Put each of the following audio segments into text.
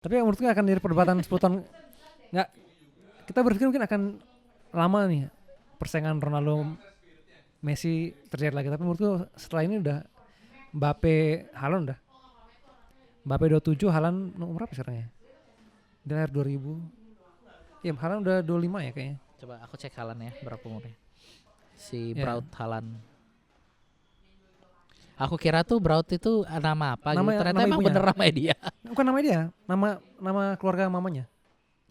Tapi menurutku akan jadi perdebatan 10 tahun. Nggak, kita berpikir mungkin akan lama nih persaingan Ronaldo Messi terjadi lagi. Tapi menurutku setelah ini udah Mbappe Haaland udah. Mbappe 27, Haaland umur berapa sekarang ya? Dia lahir 2000. Iya, Haaland udah 25 ya kayaknya. Coba aku cek Haaland ya berapa umurnya. Si Ya. Braut Haaland. Aku kira tuh Braut itu nama apa gitu. Ternyata nama emang ibunya. bener namanya dia. Bukan nama dia, nama keluarga mamanya.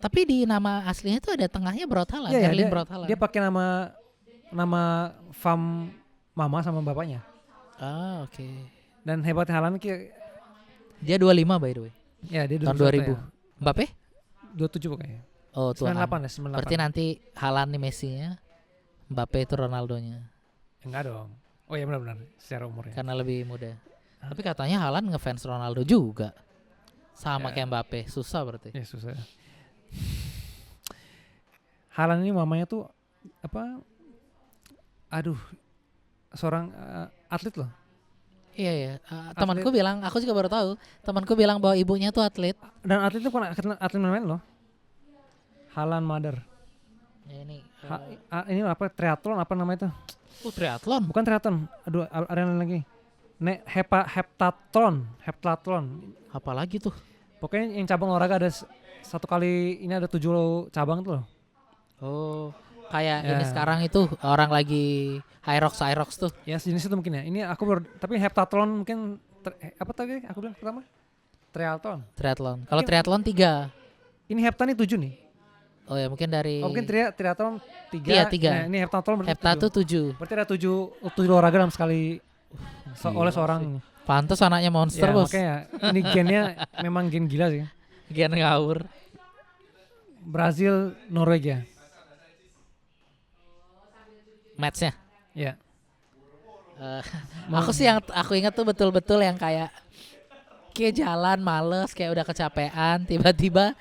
Tapi di nama aslinya tuh ada tengahnya Braut Haaland, Iya, Erling Braut Haaland. dia pakai nama fam mama sama bapaknya. Ah, oke. Dan hebatnya Haaland Dia 25 by the way. ya dia Tahun 2000. Mbappe? 27 pokoknya. Oh, tuan. 98 ya, 98. Berarti nanti Haaland nih Messi-nya, Mbappe itu Ronaldonya. Enggak dong. Oh iya benar-benar secara umurnya. Karena lebih muda. Tapi katanya Haaland ngefans Ronaldo juga. Sama Ya. kayak Mbappe, susah berarti. Ya susah. Haaland ini mamanya tuh apa? Aduh, seorang atlet loh. Iya ya. Temanku bilang, aku juga baru tahu. Temanku bilang bahwa ibunya tuh atlet. Dan atlet itu bukan atlet main-main loh. Haaland mother. Ya, ini Ini apa triathlon apa namanya itu? triathlon. Bukan triathlon. Aduh, ada yang lain lagi. Heptathlon. Apalagi tuh? Pokoknya yang cabang olahraga ada satu kali ini ada 7 cabang tuh loh. Oh, kayak Ya. ini sekarang itu orang lagi Hyrox tuh. Ya jenis itu mungkin ya. Ini aku tapi heptathlon mungkin apa tadi aku bilang pertama? Triathlon. Triathlon. Kalau Mungkin- triathlon 3. Ini hepta nih 7 nih. Oh ya mungkin dari Oh, mungkin triathlon 3. Iya, 3. Nah, ini heptathlon berarti Hepta 7. tuh 7. Berarti ada 7 olahraga dalam sekali oleh seorang. Pantes anaknya monster Ya, bos. makanya ini gennya memang gen gila sih. Gian ngawur. Brazil, Norwegia. Matchnya. Ya. Aku sih yang aku ingat tuh betul-betul yang kayak jalan males kayak udah kecapean tiba-tiba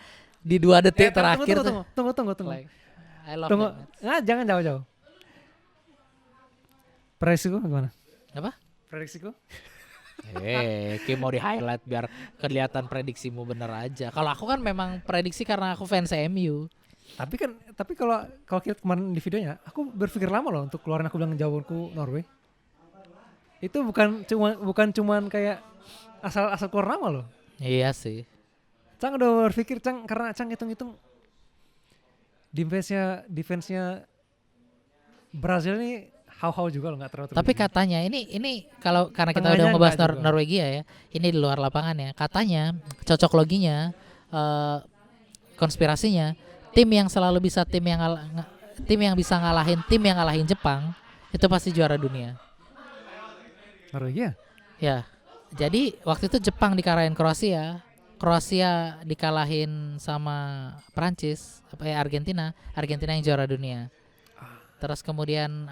di 2 detik terakhir tuh. Tunggu. Like, I love Tunggu. that match. Nah, jangan jauh-jauh. Prediksiku gimana? Apa? Prediksiku? Kayak mau di highlight biar kelihatan prediksimu bener aja. Kalau aku kan memang prediksi karena aku fans MU. Tapi kalau kita kemarin di videonya, aku berpikir lama loh untuk keluarin aku bilang jawabanku Norway. Itu bukan cuman kayak asal keluar nama loh. Iya sih. Cang udah berpikir karena Cang hitung-hitung defense-nya Brazil ini how juga loh, nggak terlalu. Tapi katanya ini kalau karena kita Tengahnya udah ngebahas enggak juga. Norwegia ya, ini di luar lapangan ya. Katanya cocok loginya, konspirasinya, tim yang bisa ngalahin tim yang ngalahin Jepang itu pasti juara dunia. Norwegia. Ya, jadi waktu itu Jepang dikalahin Kroasia dikalahin sama Prancis, Argentina yang juara dunia. Terus kemudian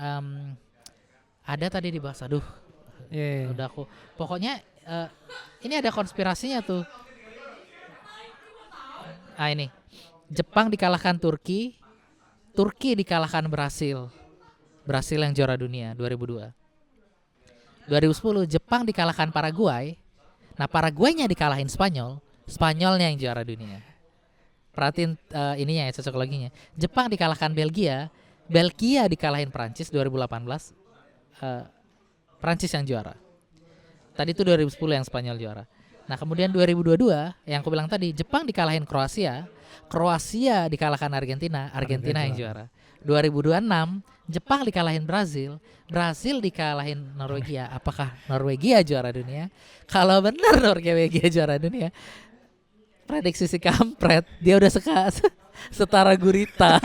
ada tadi dibahas, aduh, Yeah. udah aku. Pokoknya ini ada konspirasinya tuh. Ini Jepang dikalahkan Turki dikalahkan Brasil yang juara dunia 2002. 2010 Jepang dikalahkan Paraguay. Nah Paraguaynya dikalahin Spanyolnya yang juara dunia. Perhatiin ininya ya, cocok loginya. Jepang dikalahkan Belgia dikalahin Prancis 2018. Prancis yang juara. Tadi itu 2010 yang Spanyol juara. Nah kemudian 2022 yang aku bilang tadi, Jepang dikalahin Kroasia dikalahkan Argentina yang juara. 2026 Jepang dikalahin Brazil dikalahin Norwegia. Apakah Norwegia juara dunia? Kalau benar Norwegia juara dunia, prediksi si kampret, dia udah setara gurita.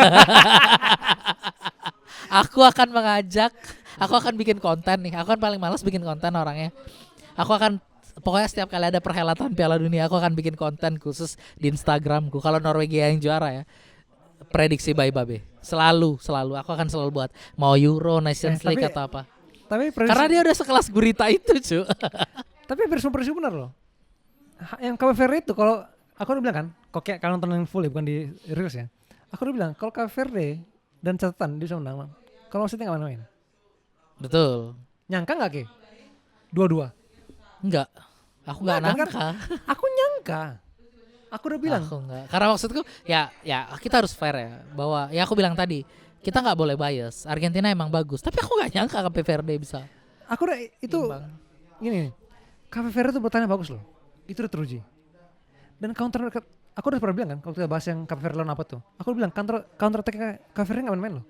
Aku akan bikin konten nih. Aku kan paling malas bikin konten orangnya. Pokoknya setiap kali ada perhelatan Piala Dunia aku akan bikin konten khusus di Instagramku. Kalau Norwegia yang juara ya, prediksi by Babe. Selalu aku akan selalu buat mau Euro, Nations League atau apa. Karena dia udah sekelas gurita itu, cu. Tapi prediksi benar loh. Yang Cape Verde itu kalau aku udah bilang kan, kalau nonton full ya, bukan di reels ya. Aku udah bilang kalau Cape Verde dan catatan dia bisa menang. Kalau maksudnya nggak main-main. Betul. Nyangka nggak Ki? 2-2. Enggak. Aku nggak Nah, kan nangka. Aku nyangka. Aku udah bilang. Aku enggak. Karena maksudku ya kita harus fair ya, bahwa ya aku bilang tadi kita nggak boleh bias. Argentina emang bagus, tapi aku nggak nyangka Cape Verde bisa Aku udah itu imbang. gini. Cape Verde tuh bertanya bagus loh. Itu udah teruji. Dan aku udah pernah bilang kan kalau kita bahas yang Cape Verde lawan apa tuh. Aku bilang counter attack Cape Verde nggak main-main loh.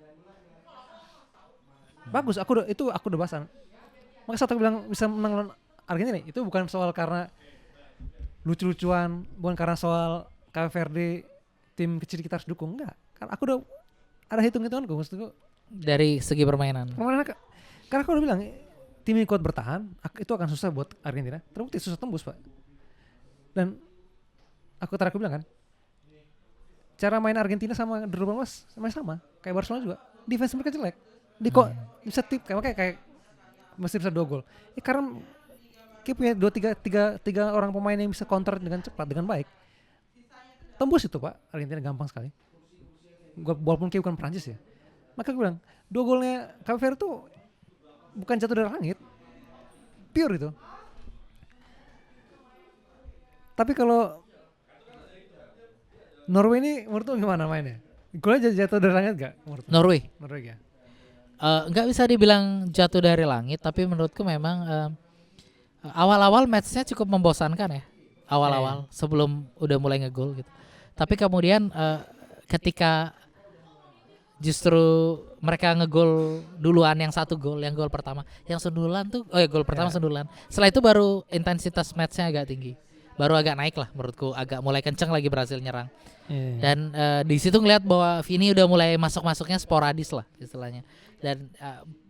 Bagus, aku udah bahasan. Makanya saat aku bilang bisa menang lawan Argentina itu bukan soal karena lucu-lucuan, bukan karena soal Cape Verde tim kecil kita harus dukung, enggak. Karena aku udah ada hitung-hitunganku, maksudku. Dari segi permainan. Karena aku udah bilang tim ini kuat bertahan, itu akan susah buat Argentina. Terbukti susah tembus, Pak. Dan aku bilang kan, cara main Argentina sama 2018 sama kayak Barcelona juga. Defense mereka jelek. Kok bisa kayak mesti bisa 2 gol. Karena Ki punya 3 orang pemain yang bisa counter dengan cepat, dengan baik. Tembus itu Pak, Argentina gampang sekali. Walaupun Ki bukan Prancis ya. Maka gue bilang, 2 golnya Cape Verde itu bukan jatuh dari langit. Pure itu. Tapi kalau Norway ini menurut lu gimana mainnya? Golnya jatuh dari langit gak? Norway ya? nggak bisa dibilang jatuh dari langit, tapi menurutku memang awal-awal matchnya cukup membosankan ya. Awal-awal sebelum udah mulai ngegol gitu. Tapi kemudian ketika justru mereka ngegol duluan yang 1 gol, yang gol pertama, yang sundulan tuh, gol pertama sundulan. Setelah itu baru intensitas matchnya agak tinggi, baru agak naik lah menurutku, agak mulai kenceng lagi berhasil nyerang. Dan di situ ngeliat bahwa Vini udah mulai masuknya sporadis lah istilahnya. Dan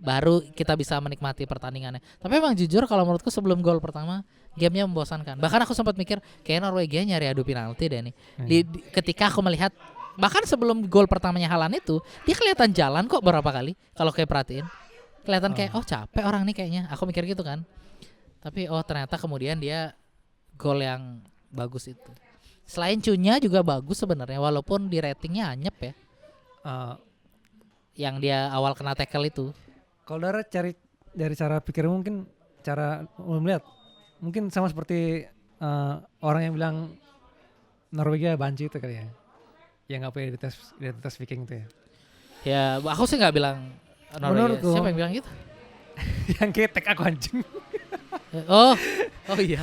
baru kita bisa menikmati pertandingannya. Tapi emang jujur kalau menurutku sebelum gol pertama gamenya membosankan. Bahkan aku sempat mikir kayak Norwegia nyari adu penalti deh nih. Ketika aku melihat bahkan sebelum gol pertamanya Haaland itu dia kelihatan jalan kok berapa kali kalau kayak perhatiin. Kelihatan kayak capek orang nih kayaknya. Aku mikir gitu kan. Tapi ternyata kemudian dia gol yang bagus itu. Selain Cunya juga bagus sebenarnya walaupun di ratingnya anyep ya. Yang dia awal kena tackle itu. Kalau dari cara pikir mungkin cara melihat mungkin sama seperti orang yang bilang Norwegia banci itu kali ya. Yang nggak punya identitas Viking itu ya. Ya, aku sih nggak bilang Norwegia. Siapa yang bilang gitu? Yang ketek aku anjing. Oh iya.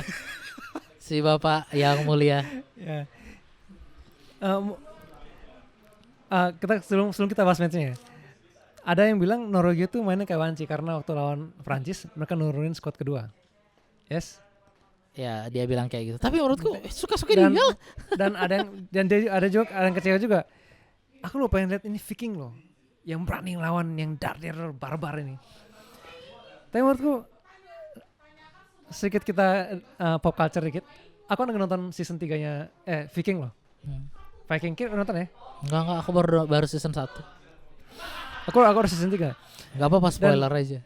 Si Bapak yang mulia. Ya. Kita sebelum kita bahas matchnya ya. Ada yang bilang Norwegia tuh mainnya kayak wanci karena waktu lawan Prancis mereka nurunin squad kedua. Yes. Ya dia bilang kayak gitu. Tapi menurutku suka-suka dia lah. Dan ada yang kecewa juga. Aku lupa pengen lihat ini Viking loh, yang berani lawan yang darder barbar ini. Tapi menurutku sedikit kita pop culture dikit. Aku nonton season 3-nya Viking loh. Viking nonton ya? Enggak, aku baru season 1. Aku harus season 3. Enggak apa-apa spoiler aja.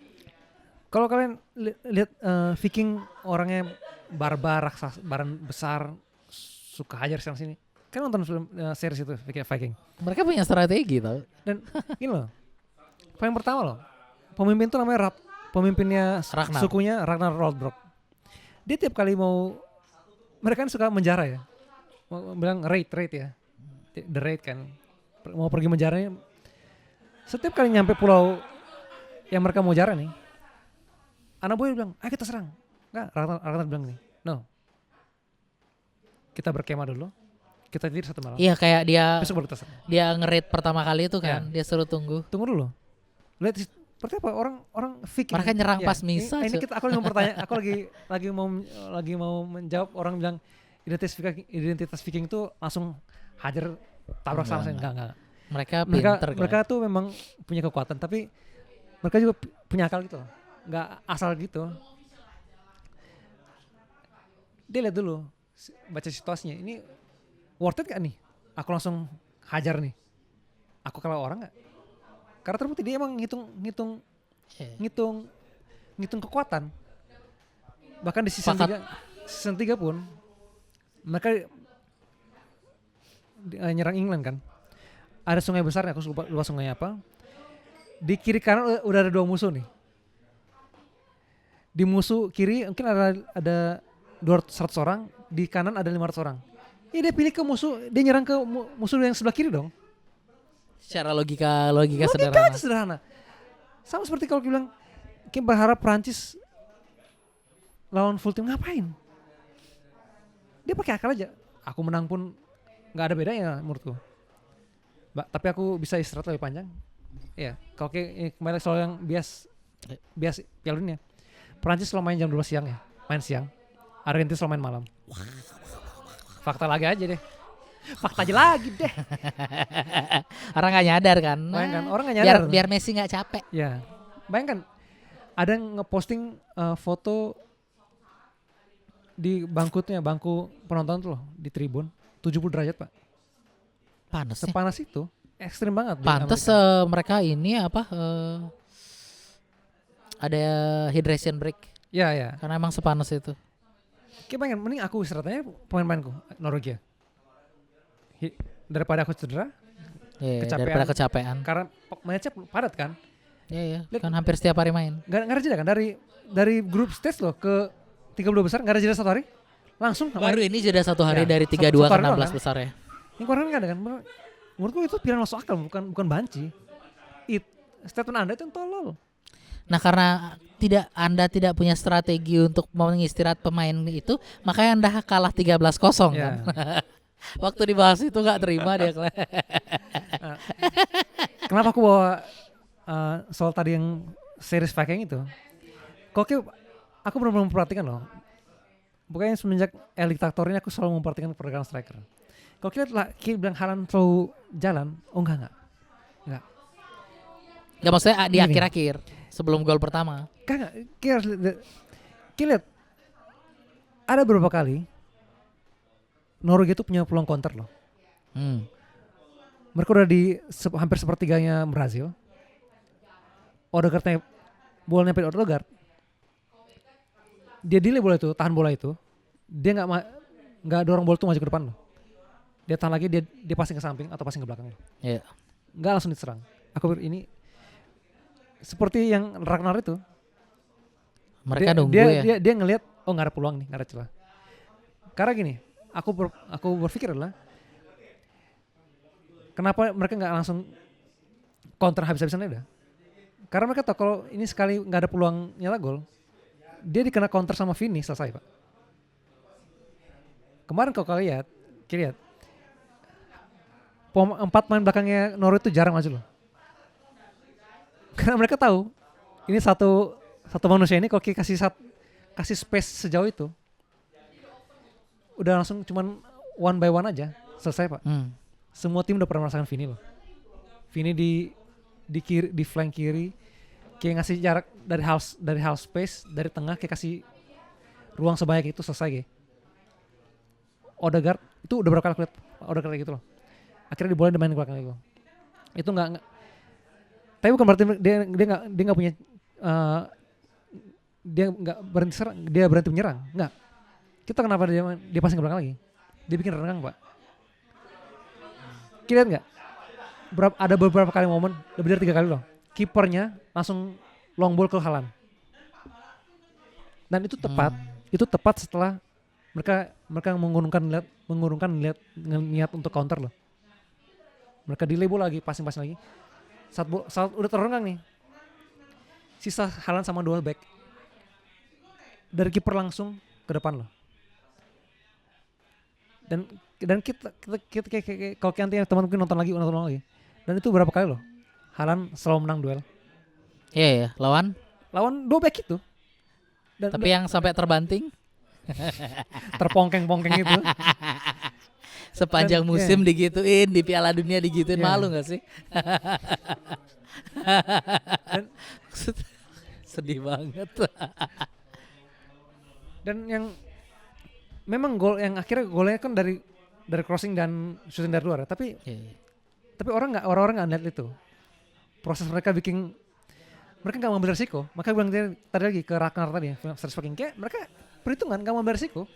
Kalau kalian lihat Viking orangnya barbar, raksasa, baran besar, suka hajar sana sini. Kan nonton film series itu Viking. Mereka punya strategi tau. Dan gini loh. Yang pertama loh. Pemimpin tuh namanya pemimpinnya sukunya Ragnar Lodbrok. Dia tiap kali mereka kan suka menjara ya. Mau bilang raid ya. The raid kan. Mau pergi menjaranya. Setiap kali nyampe pulau yang mereka mau jarah nih, anak buahnya bilang, ayo kita serang. Enggak, Ragnar bilang nih, no. Kita berkemah dulu, kita tidur 1 malam. Iya kayak besok baru kita serang. Dia nge-raid pertama kali itu kan, dia suruh tunggu dulu. Lihat seperti apa orang Viking. Mereka nyerang pas misa. Aku lagi mau menjawab orang bilang identitas Viking itu langsung hajar tabrak sama saya. Enggak. Mereka tuh memang punya kekuatan, tapi mereka juga punya akal gitu, nggak asal gitu. Dia lihat dulu, baca situasinya. Ini worth it gak nih? Aku langsung hajar nih. Aku kalah orang nggak? Karena terbukti dia emang ngitung kekuatan. Bahkan di season 3 pun mereka nyerang England kan. Ada sungai besar, aku lupa sungainya apa. Di kiri kanan udah ada 2 musuh nih. Di musuh kiri mungkin ada 200 orang, di kanan ada 500 orang. Dia pilih ke musuh, dia nyerang ke musuh yang sebelah kiri dong. Secara logika Logika sederhana. aja sederhana. Sama seperti kalau bilang, kita berharap Prancis lawan full team ngapain? Dia pakai akal aja. Aku menang pun nggak ada bedanya menurutku. Tapi aku bisa istirahat lebih panjang. Ya, kalau kembali soal yang bias Piala Dunia. Prancis selalu main jam 12 siang ya, main siang. Argentina selalu main malam. Fakta lagi aja deh. Fakta aja lagi deh. Orang nggak nyadar kan. Bayangkan, orang nggak nyadar. Biar Messi nggak capek. Ya, bayangkan ada yang ngeposting foto di bangku penonton tuh loh, di tribun 70 derajat Pak. Panas ya. Sepanas itu, ekstrim banget. Pantes mereka ini apa? Ada hydration break. Ya ya. Karena emang sepanas itu. Kayak pengen, mending aku istirahatnya pemain-pemainku Norwegia. Daripada aku cedera, Daripada kecapean. karena matchnya padat kan. Iya, kan hampir setiap hari main. Gak ada jeda kan dari grup stage loh ke 32 besar, gak ada jeda 1 hari. Langsung Baru ini jeda 1 hari Ya, dari 32 ke satu hari 16 doang kan? besar ya. Yang kemarin gak ada kan. Menurutku itu pilihan masuk akal, bukan banci. Statement Anda itu yang tolol. Nah, karena Anda tidak punya strategi untuk mengistirahat pemain itu, makanya Anda kalah 13-0 kan. Ya. Waktu dibahas itu nggak terima dia. Kenapa aku bawa soal tadi yang series Viking itu? Aku benar-benar memperhatikan loh. Bukannya semenjak El Dictator ini aku selalu memperhatikan pergerakan striker. Kalau kita bilang Haaland terlalu jalan, enggak. Gak maksudnya di Gini. akhir-akhir sebelum gol pertama. Kagak, kita lihat ada beberapa kali Norwegia itu punya peluang counter loh. Mereka udah di hampir sepertiganya Brazil. Odegaard bola nyampe Odegaard. Dia delay bola itu, tahan bola itu. Dia nggak dorong bola itu maju ke depan loh. Dia tahan lagi, dia passing ke samping atau passing ke belakang loh. Iya. Nggak langsung diserang. Aku pikir ini seperti yang Ragnar itu. Mereka nunggu ya. Dia ngelihat, oh nggak ada peluang nih, nggak ada celah. Karena gini, aku berpikir adalah kenapa mereka nggak langsung counter habis-habisan udah? Karena mereka tahu kalau ini sekali nggak ada peluang nyala gol, dia dikena counter sama Vini selesai Pak. Kemarin kalau kalian lihat, 4 main belakangnya Norway itu jarang maju loh. Karena mereka tahu ini satu manusia ini kalau kasih space sejauh itu, udah langsung cuman one by one aja selesai Pak. Semua tim udah pernah merasakan Vini loh. Vini di flank kiri, kayak ngasih jarak dari half space, dari tengah kayak kasih ruang sebanyak itu selesai kayak. Odegaard itu udah berapa kali lihat Odegaard kayak gitu loh. Akhirnya dibolehin main di belakang itu. Itu enggak. Tapi bukan berarti dia enggak punya dia enggak berhenti serang, dia berhenti menyerang. Enggak. Kita kenapa dia passing ke belakang lagi? Dia bikin renggang, Pak. Kita lihat enggak? Ada beberapa kali momen, lebih dari 3 kali loh. Kipernya langsung long ball ke Haaland. Dan itu tepat. Itu tepat setelah mereka mengurungkan niat untuk counter loh. Mereka delay bola lagi, passing lagi. Saat udah terenggang nih. Sisa Haaland sama 2 back. Dari kiper langsung ke depan loh. Dan kita kalau nanti teman mungkin nonton lagi. Dan itu berapa kali loh? Haaland selalu menang duel. Iya, lawan 2 back itu. Tapi yang sampai terbanting terpongkeng itu. Sepanjang musim digituin, di Piala Dunia digituin, malu gak sih? Sedih banget. Dan yang memang gol yang akhirnya golnya kan dari crossing dan shooting dari luar, tapi orang nggak lihat itu. Proses mereka mereka nggak mengambil resiko. Maka bilang tadi lagi ke Ragnar tadi ya, series Viking, kayak mereka perhitungan nggak mengambil resiko.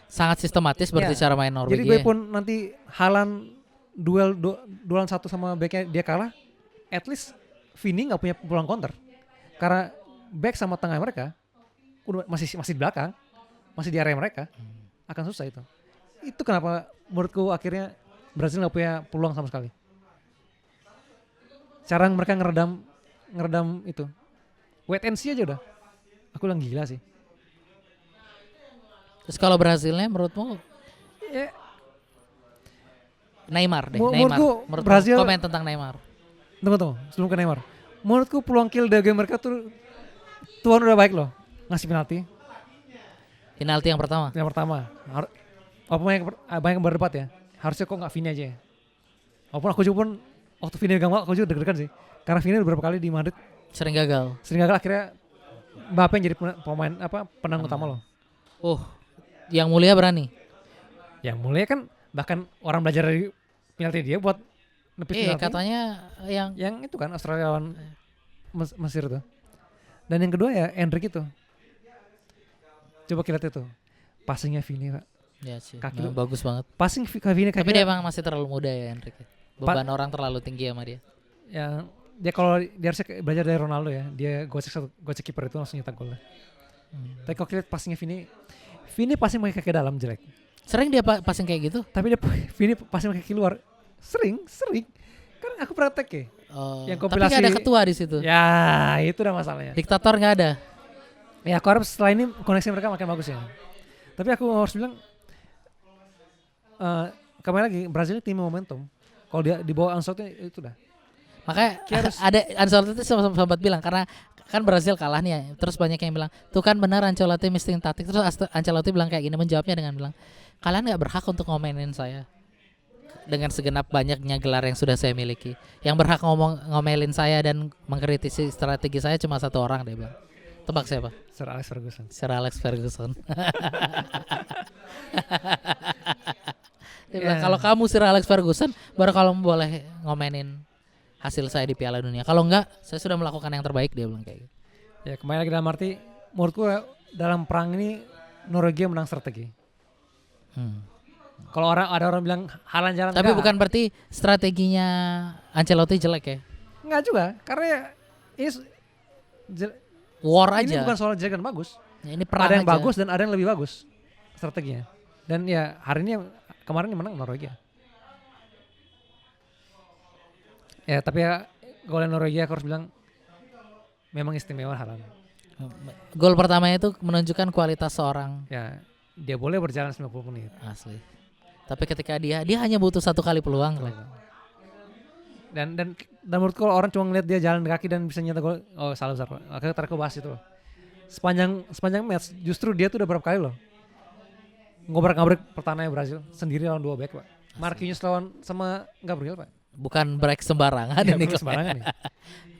Sangat sistematis berarti cara main Norwegia. Jadi biarpun nanti Haaland duelan satu sama backnya dia kalah, at least Vini nggak punya peluang counter. Karena back sama tengah mereka udah masih di belakang, masih di area mereka, akan susah itu. itu kenapa menurutku akhirnya Brazil nggak punya peluang sama sekali. Cara mereka ngeredam itu. Wait and see aja udah. Aku bilang gila sih. Terus kalau Brazilnya menurutmu Ya, Neymar deh, menurutku Menurutmu, Brazil- komen tentang Neymar. tunggu sebelum ke Neymar. Menurutku peluang kill dari game mereka tuh Tuhan udah baik loh. Ngasih penalti Penalti yang pertama. yang pertama. Banyak yang berdebat ya. Harusnya kok nggak Vini aja ya. Walaupun aku juga pun waktu Vini megang bola aku juga deg-degan sih. Karena Vini beberapa kali di Madrid Sering gagal. sering gagal, akhirnya Mbappe yang jadi pemain penang utama loh. Yang mulia berani. Yang mulai kan bahkan orang belajar dari penalti dia buat nepis penalti. Katanya Yang itu kan Australia lawan Mesir tuh. Dan yang kedua ya Endrick itu. Coba kita lihat itu. Passingnya Vini, Pak. ya sih, Kaki nah, lu- bagus banget. Passing Vini Tapi kayak dia emang masih terlalu muda ya Enrique. Beban orang terlalu tinggi sama dia. yang dia kalau dia harusnya belajar dari Ronaldo ya. Dia gocek kiper itu langsung nyetak gol. Tapi kalau kita lihat passingnya Vini passing pakai kaki dalam jelek. Sering dia passing kayak gitu. Tapi dia Vini passing pakai kaki luar. Sering. Kan aku pernah tag ya. Yang Tapi kompilasi- nggak ada ketua di situ. Ya, itu udah masalahnya. Diktator nggak ada. Ya, aku harap setelah ini koneksi mereka makin bagus ya. Tapi aku harus bilang kembali lagi Brazil tim momentum. Kalau dia di bawah Ancelotti itu dah. Makanya Harus- ada Ancelotti sempat bilang karena kan Brazil kalah nih ya. Terus banyak yang bilang, "Tuh kan benar Ancelotti missing taktik." Terus Ancelotti bilang kayak gini, menjawabnya dengan bilang, "Kalian nggak berhak untuk ngomenin saya. Dengan segenap banyaknya gelar yang sudah saya miliki. Yang berhak ngomelin saya dan mengkritisi strategi saya cuma satu orang," dia bilang. Tebak siapa? Sir Alex Ferguson. Sir Alex Ferguson. Dia bilang, Ya. kalau kamu Sir Alex Ferguson, baru kalau boleh ngomenin hasil saya di Piala Dunia. Kalau enggak, saya sudah melakukan yang terbaik, dia bilang kayak gitu. Ya, kembali lagi dalam arti menurutku dalam perang ini Norwegia menang strategi. Kalau ada orang bilang halan jalan, Tapi enggak. bukan berarti strateginya Ancelotti jelek ya. Enggak juga, karena ya ini War ini aja. bukan soal jelek dan bagus. Ya, ini perang Ada yang aja. bagus dan ada yang lebih bagus strateginya. Dan ya hari ini kemarin yang menang Norwegia. Ya tapi ya golnya Norwegia aku harus bilang memang istimewa Haaland. Gol pertamanya itu menunjukkan kualitas seorang Ya dia boleh berjalan 90 menit. asli. Tapi ketika dia hanya butuh satu kali peluang. Dan menurutku kalau orang cuma ngeliat dia jalan kaki dan bisa nyetak gol, oh salah besar. Akhirnya terakhir aku bahas itu loh. Sepanjang match justru dia tuh udah berapa kali loh ngobrak-ngabrik pertahanan Brazil sendiri lawan 2 back, Pak. Marquinhos lawan sama Gabriel, Pak. Bukan break sembarangan Ya, ini. bukan sembarangan nih.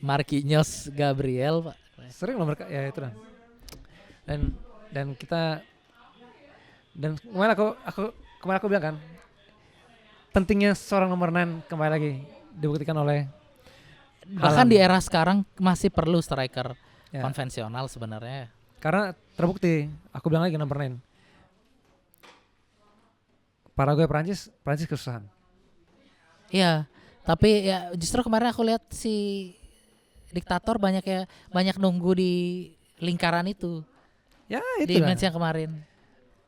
Marquinhos, Gabriel, Pak. Sering loh mereka ya itu dan kita dan kemarin aku bilang kan pentingnya seorang nomor 9 kembali lagi dibuktikan oleh Bahkan Haaland. di era sekarang masih perlu striker Ya. konvensional sebenarnya. Karena terbukti, aku bilang lagi nomor 9. Paraguay Prancis kesusahan. Iya, tapi ya justru kemarin aku lihat si diktator banyak nunggu di lingkaran itu Ya di itu lah. match yang kemarin.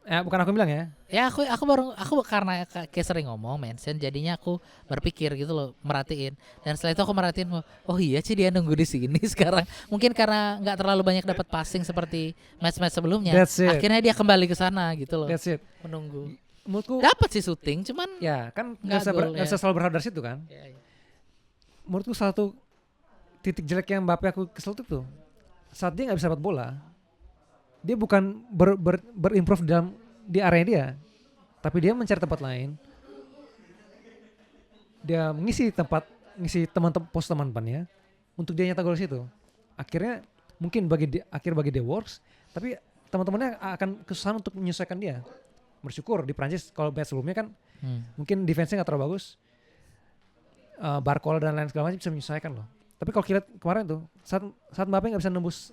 Ya bukan aku bilang ya. Ya aku karena kayak sering ngomong mention jadinya aku berpikir gitu loh, merhatiin. Dan setelah itu aku merhatiin, oh iya sih dia nunggu di sini sekarang. Mungkin karena nggak terlalu banyak dapat passing seperti match-match sebelumnya. That's it. Akhirnya dia kembali ke sana gitu loh. That's it. Menunggu. Menurutku Dapat sih syuting, cuman ya kan Nggak nggak gol, ya. bisa selalu berharap dari situ kan. ya. Menurutku satu titik jelek yang Mbappe aku kesel tuh saat dia nggak bisa dapat bola, dia bukan berimprove di area dia, tapi dia mencari tempat lain, dia ngisi teman-teman pos teman depannya untuk dia nyetak gol di situ. Akhirnya mungkin bagi dia works, tapi teman-temannya akan kesusahan untuk menyesuaikan dia. Bersyukur di Prancis kalau match sebelumnya kan mungkin defense-nya nggak terlalu bagus. Barcola dan lain segala macam bisa menyesuaikan loh. Tapi kalau kita kemarin tuh saat Mbappe nggak bisa nembus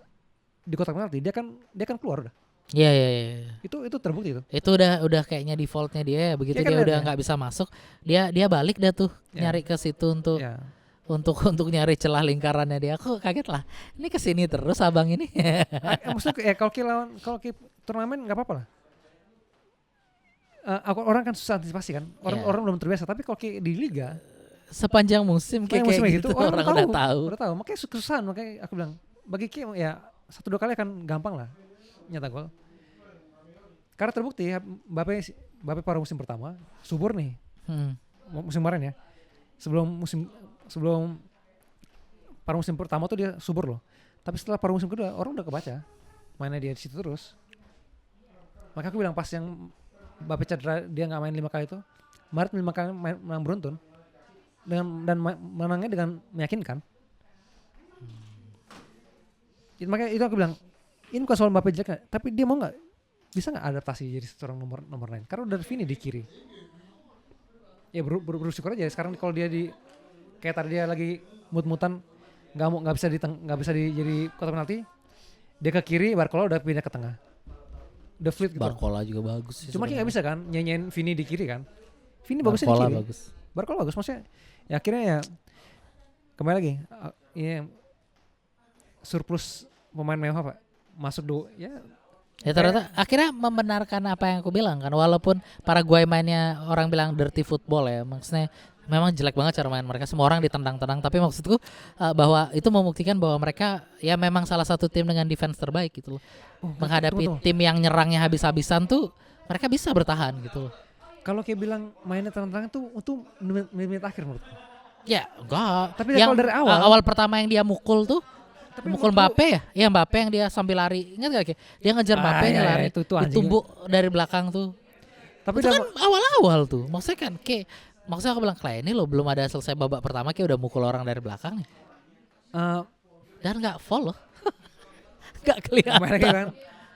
di kotak penalti, dia kan keluar udah. Iya. Itu terbukti itu. Itu udah kayaknya defaultnya dia ya, begitu Iya kan, dia udah lihat ya. nggak bisa masuk, dia balik dah tuh Ya. nyari ke situ untuk Ya. untuk nyari celah lingkarannya dia. Aku kaget lah. Ini kesini terus abang ini. Maksudnya kalau turnamen nggak apa-apa lah. orang kan susah antisipasi kan. Orang Iya. orang belum terbiasa. Tapi kalau kayak di liga, Sepanjang musim kayak musim gitu, orang udah tahu. Udah tahu. Makanya kesusahan. Makanya aku bilang bagi Ki ya 1-2 kali akan gampang lah nyetak gol. Karena terbukti ya, Mbappe paruh musim pertama subur nih. Musim kemarin ya. Sebelum paruh musim pertama tuh dia subur loh. Tapi setelah paruh musim kedua orang udah kebaca mainnya dia di situ terus. Maka aku bilang pas yang Mbappe cedera dia nggak main 5 kali itu, Maret 5 kali menang beruntun dan menangnya dengan meyakinkan. Makanya itu aku bilang ini bukan soal Mbappe jelek, tapi dia mau nggak bisa nggak adaptasi jadi seorang nomor 9 karena udah Vini di kiri. Ya bersyukur aja sekarang kalau dia di kayak tadi dia lagi mut-mutan nggak bisa jadi kotak penalti, dia ke kiri, Barcola udah pindah ke tengah, udah fleet gitu. Barcola juga bagus sih. Cuma nggak bisa kan nyanyiin Vini di kiri kan. Vini bagusnya di kiri. Barcola bagus maksudnya. Ya akhirnya ya kembali lagi ini surplus pemain mewah Pak masuk ya ternyata akhirnya membenarkan apa yang aku bilang kan, walaupun Paraguay mainnya orang bilang dirty football ya, maksudnya memang jelek banget cara main mereka, semua orang ditendang-tendang, tapi maksudku bahwa itu membuktikan bahwa mereka ya memang salah satu tim dengan defense terbaik gitu loh. Menghadapi tim yang nyerangnya habis-habisan tuh mereka bisa bertahan gitu loh. Kalau kayak bilang mainnya terang-terangan tuh untuk menit akhir menurutku. Ya enggak. Tapi yang dari awal pertama yang dia mukul tuh mukul Mbappe ya? Iya Mbappe yang dia sambil lari. Ingat gak? Dia ngejar Mbappe ya, lari. Itu ditumbuk dari belakang tuh. Tapi itu kan awal-awal tuh. Maksudnya kan maksudnya aku bilang kayak ini loh belum ada selesai babak pertama kayak udah mukul orang dari belakang nih. Dan gak fall loh. Gak kelihatan. Kemarin kan.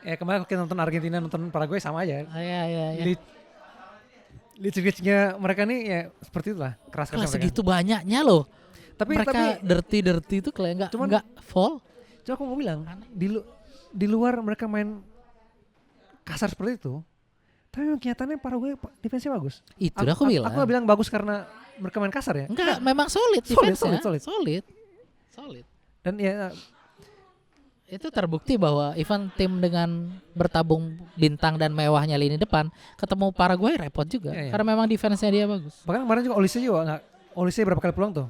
Ya kemarin kita nonton Argentina nonton Paraguay sama aja. Iya. Licik-liciknya mereka nih ya seperti itulah. Keras-keras mereka. Segitu banyaknya loh. Tapi mereka dirty itu kayak enggak fall. Cuma aku mau bilang di luar mereka main kasar seperti itu, tapi memang kenyataannya Paraguay defense-nya bagus. Itu udah aku bilang. Aku bilang bagus karena mereka main kasar ya. Enggak, memang solid defense-nya. Solid. Dan ya itu terbukti bahwa even tim dengan bertabung bintang dan mewahnya lini depan ketemu Paraguay repot juga karena memang defense-nya dia bagus. Bahkan kemarin juga Olise berapa kali peluang tuh?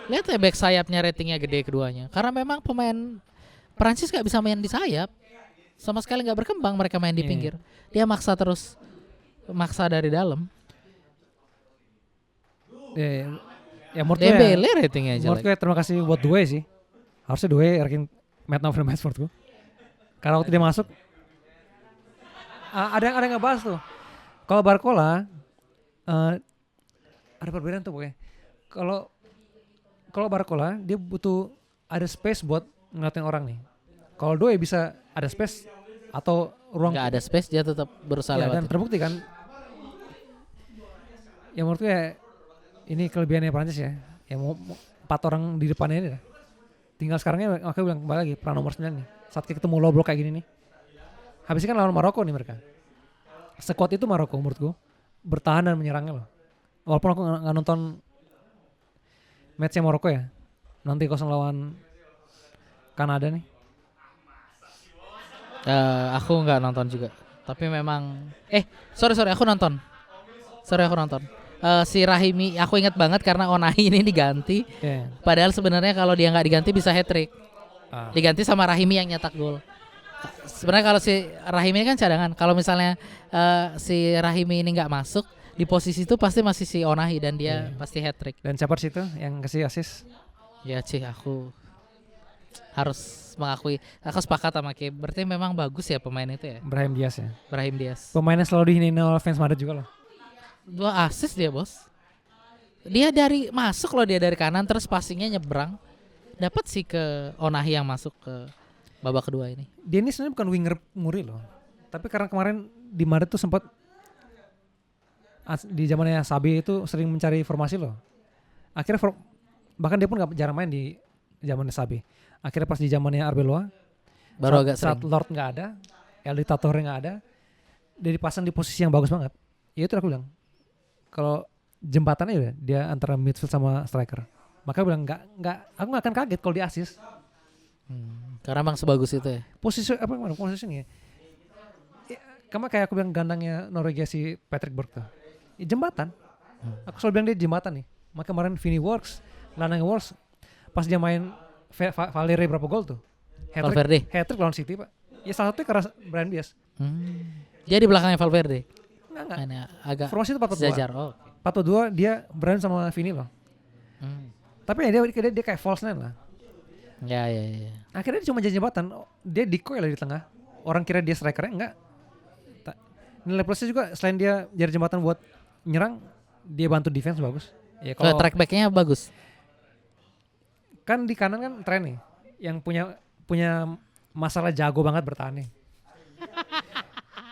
Lihat ya back sayapnya ratingnya gede keduanya. Karena memang pemain Prancis gak bisa main di sayap. Sama sekali gak berkembang mereka main di pinggir. Dia maksa dari dalam. Ya menurut Dembele ratingnya jelek. Menurut gue terima kasih buat Due sih. Harusnya Due ranking match of the match menurut gue. Karena waktu dia masuk ada yang ngebahas tuh. Kalau Barcola ada perbedaan tuh pokoknya. Kalau Barcola dia butuh ada space buat ngeliatin orang nih. Kalau Doi bisa ada space atau ruang. Gak ada space dia tetap berusaha lewat. Dan terbukti kan. Ya menurut gue ini kelebihannya Prancis ya. Ya mau 4 orang di depannya ini dah. Tinggal sekarangnya aku bilang kembali lagi peran nomor 9 nih. Saat ketemu low block kayak gini nih. Habisnya kan lawan Maroko nih mereka. Sekuat itu Maroko menurut gue. Bertahan dan menyerangnya loh. Walaupun aku gak nonton matchnya Maroko ya, nanti 0 lawan Kanada nih. Aku nggak nonton juga, tapi memang sorry aku nonton. Si Rahimi aku ingat banget karena Onahi ini diganti. Padahal sebenarnya kalau dia nggak diganti bisa hat-trick. Diganti sama Rahimi yang nyetak gol. Sebenarnya kalau si Rahimi kan cadangan. Kalau misalnya si Rahimi ini nggak masuk di posisi itu pasti masih si Onahi dan dia pasti hat-trick. Dan siapa sih itu yang kasih assist? Ya aku harus mengakui, aku sepakat sama Ki. Berarti memang bagus ya pemain itu ya. Brahim Diaz. Pemainnya selalu dihinain oleh fans Madrid juga loh. 2 assist dia bos. Dia masuk loh dia dari kanan terus passingnya nyebrang. Dapat sih ke Onahi yang masuk ke babak kedua ini. Dia ini sebenarnya bukan winger murni loh. Tapi karena kemarin di Madrid tuh sempat di zamannya Sabi itu sering mencari formasi loh. Akhirnya bahkan dia pun gak jarang main di zamannya Sabi. Akhirnya pas di zamannya Arbeloa baru agak saat Lord gak ada, El Dictador gak ada, dia dipasang di posisi yang bagus banget. Ya itu aku bilang. Kalau jembatannya udah dia antara midfield sama striker. Maka bilang aku gak akan kaget kalau dia assist. Karena emang sebagus itu ya. Posisinya kayak aku bilang gandangnya Norwegia si Patrick Borg tuh. Ya, jembatan. Aku selalu bilang dia jembatan nih. Maka kemarin Vini works, Lanang works. Pas dia main Valere berapa gol tuh? Valverde. Hat-trick lawan City, Pak. Ya salah satunya karena Bryan Bias. Dia di belakangnya Valverde. Enggak. Mainnya agak Formasi itu 4-4-2. sejajar. Oh. 4-4-2 dia Bryan sama Vini loh. Tapi ya dia kayak false nine lah. Ya. Akhirnya dia cuma jadi jembatan. Dia decoy lah di tengah. Orang kira dia strikernya, enggak. Nilai plusnya juga selain dia jadi jembatan buat nyerang, dia bantu defense bagus. Ya Kalau track back-nya bagus. Kan di kanan kan tren nih yang punya masalah jago banget bertahan nih.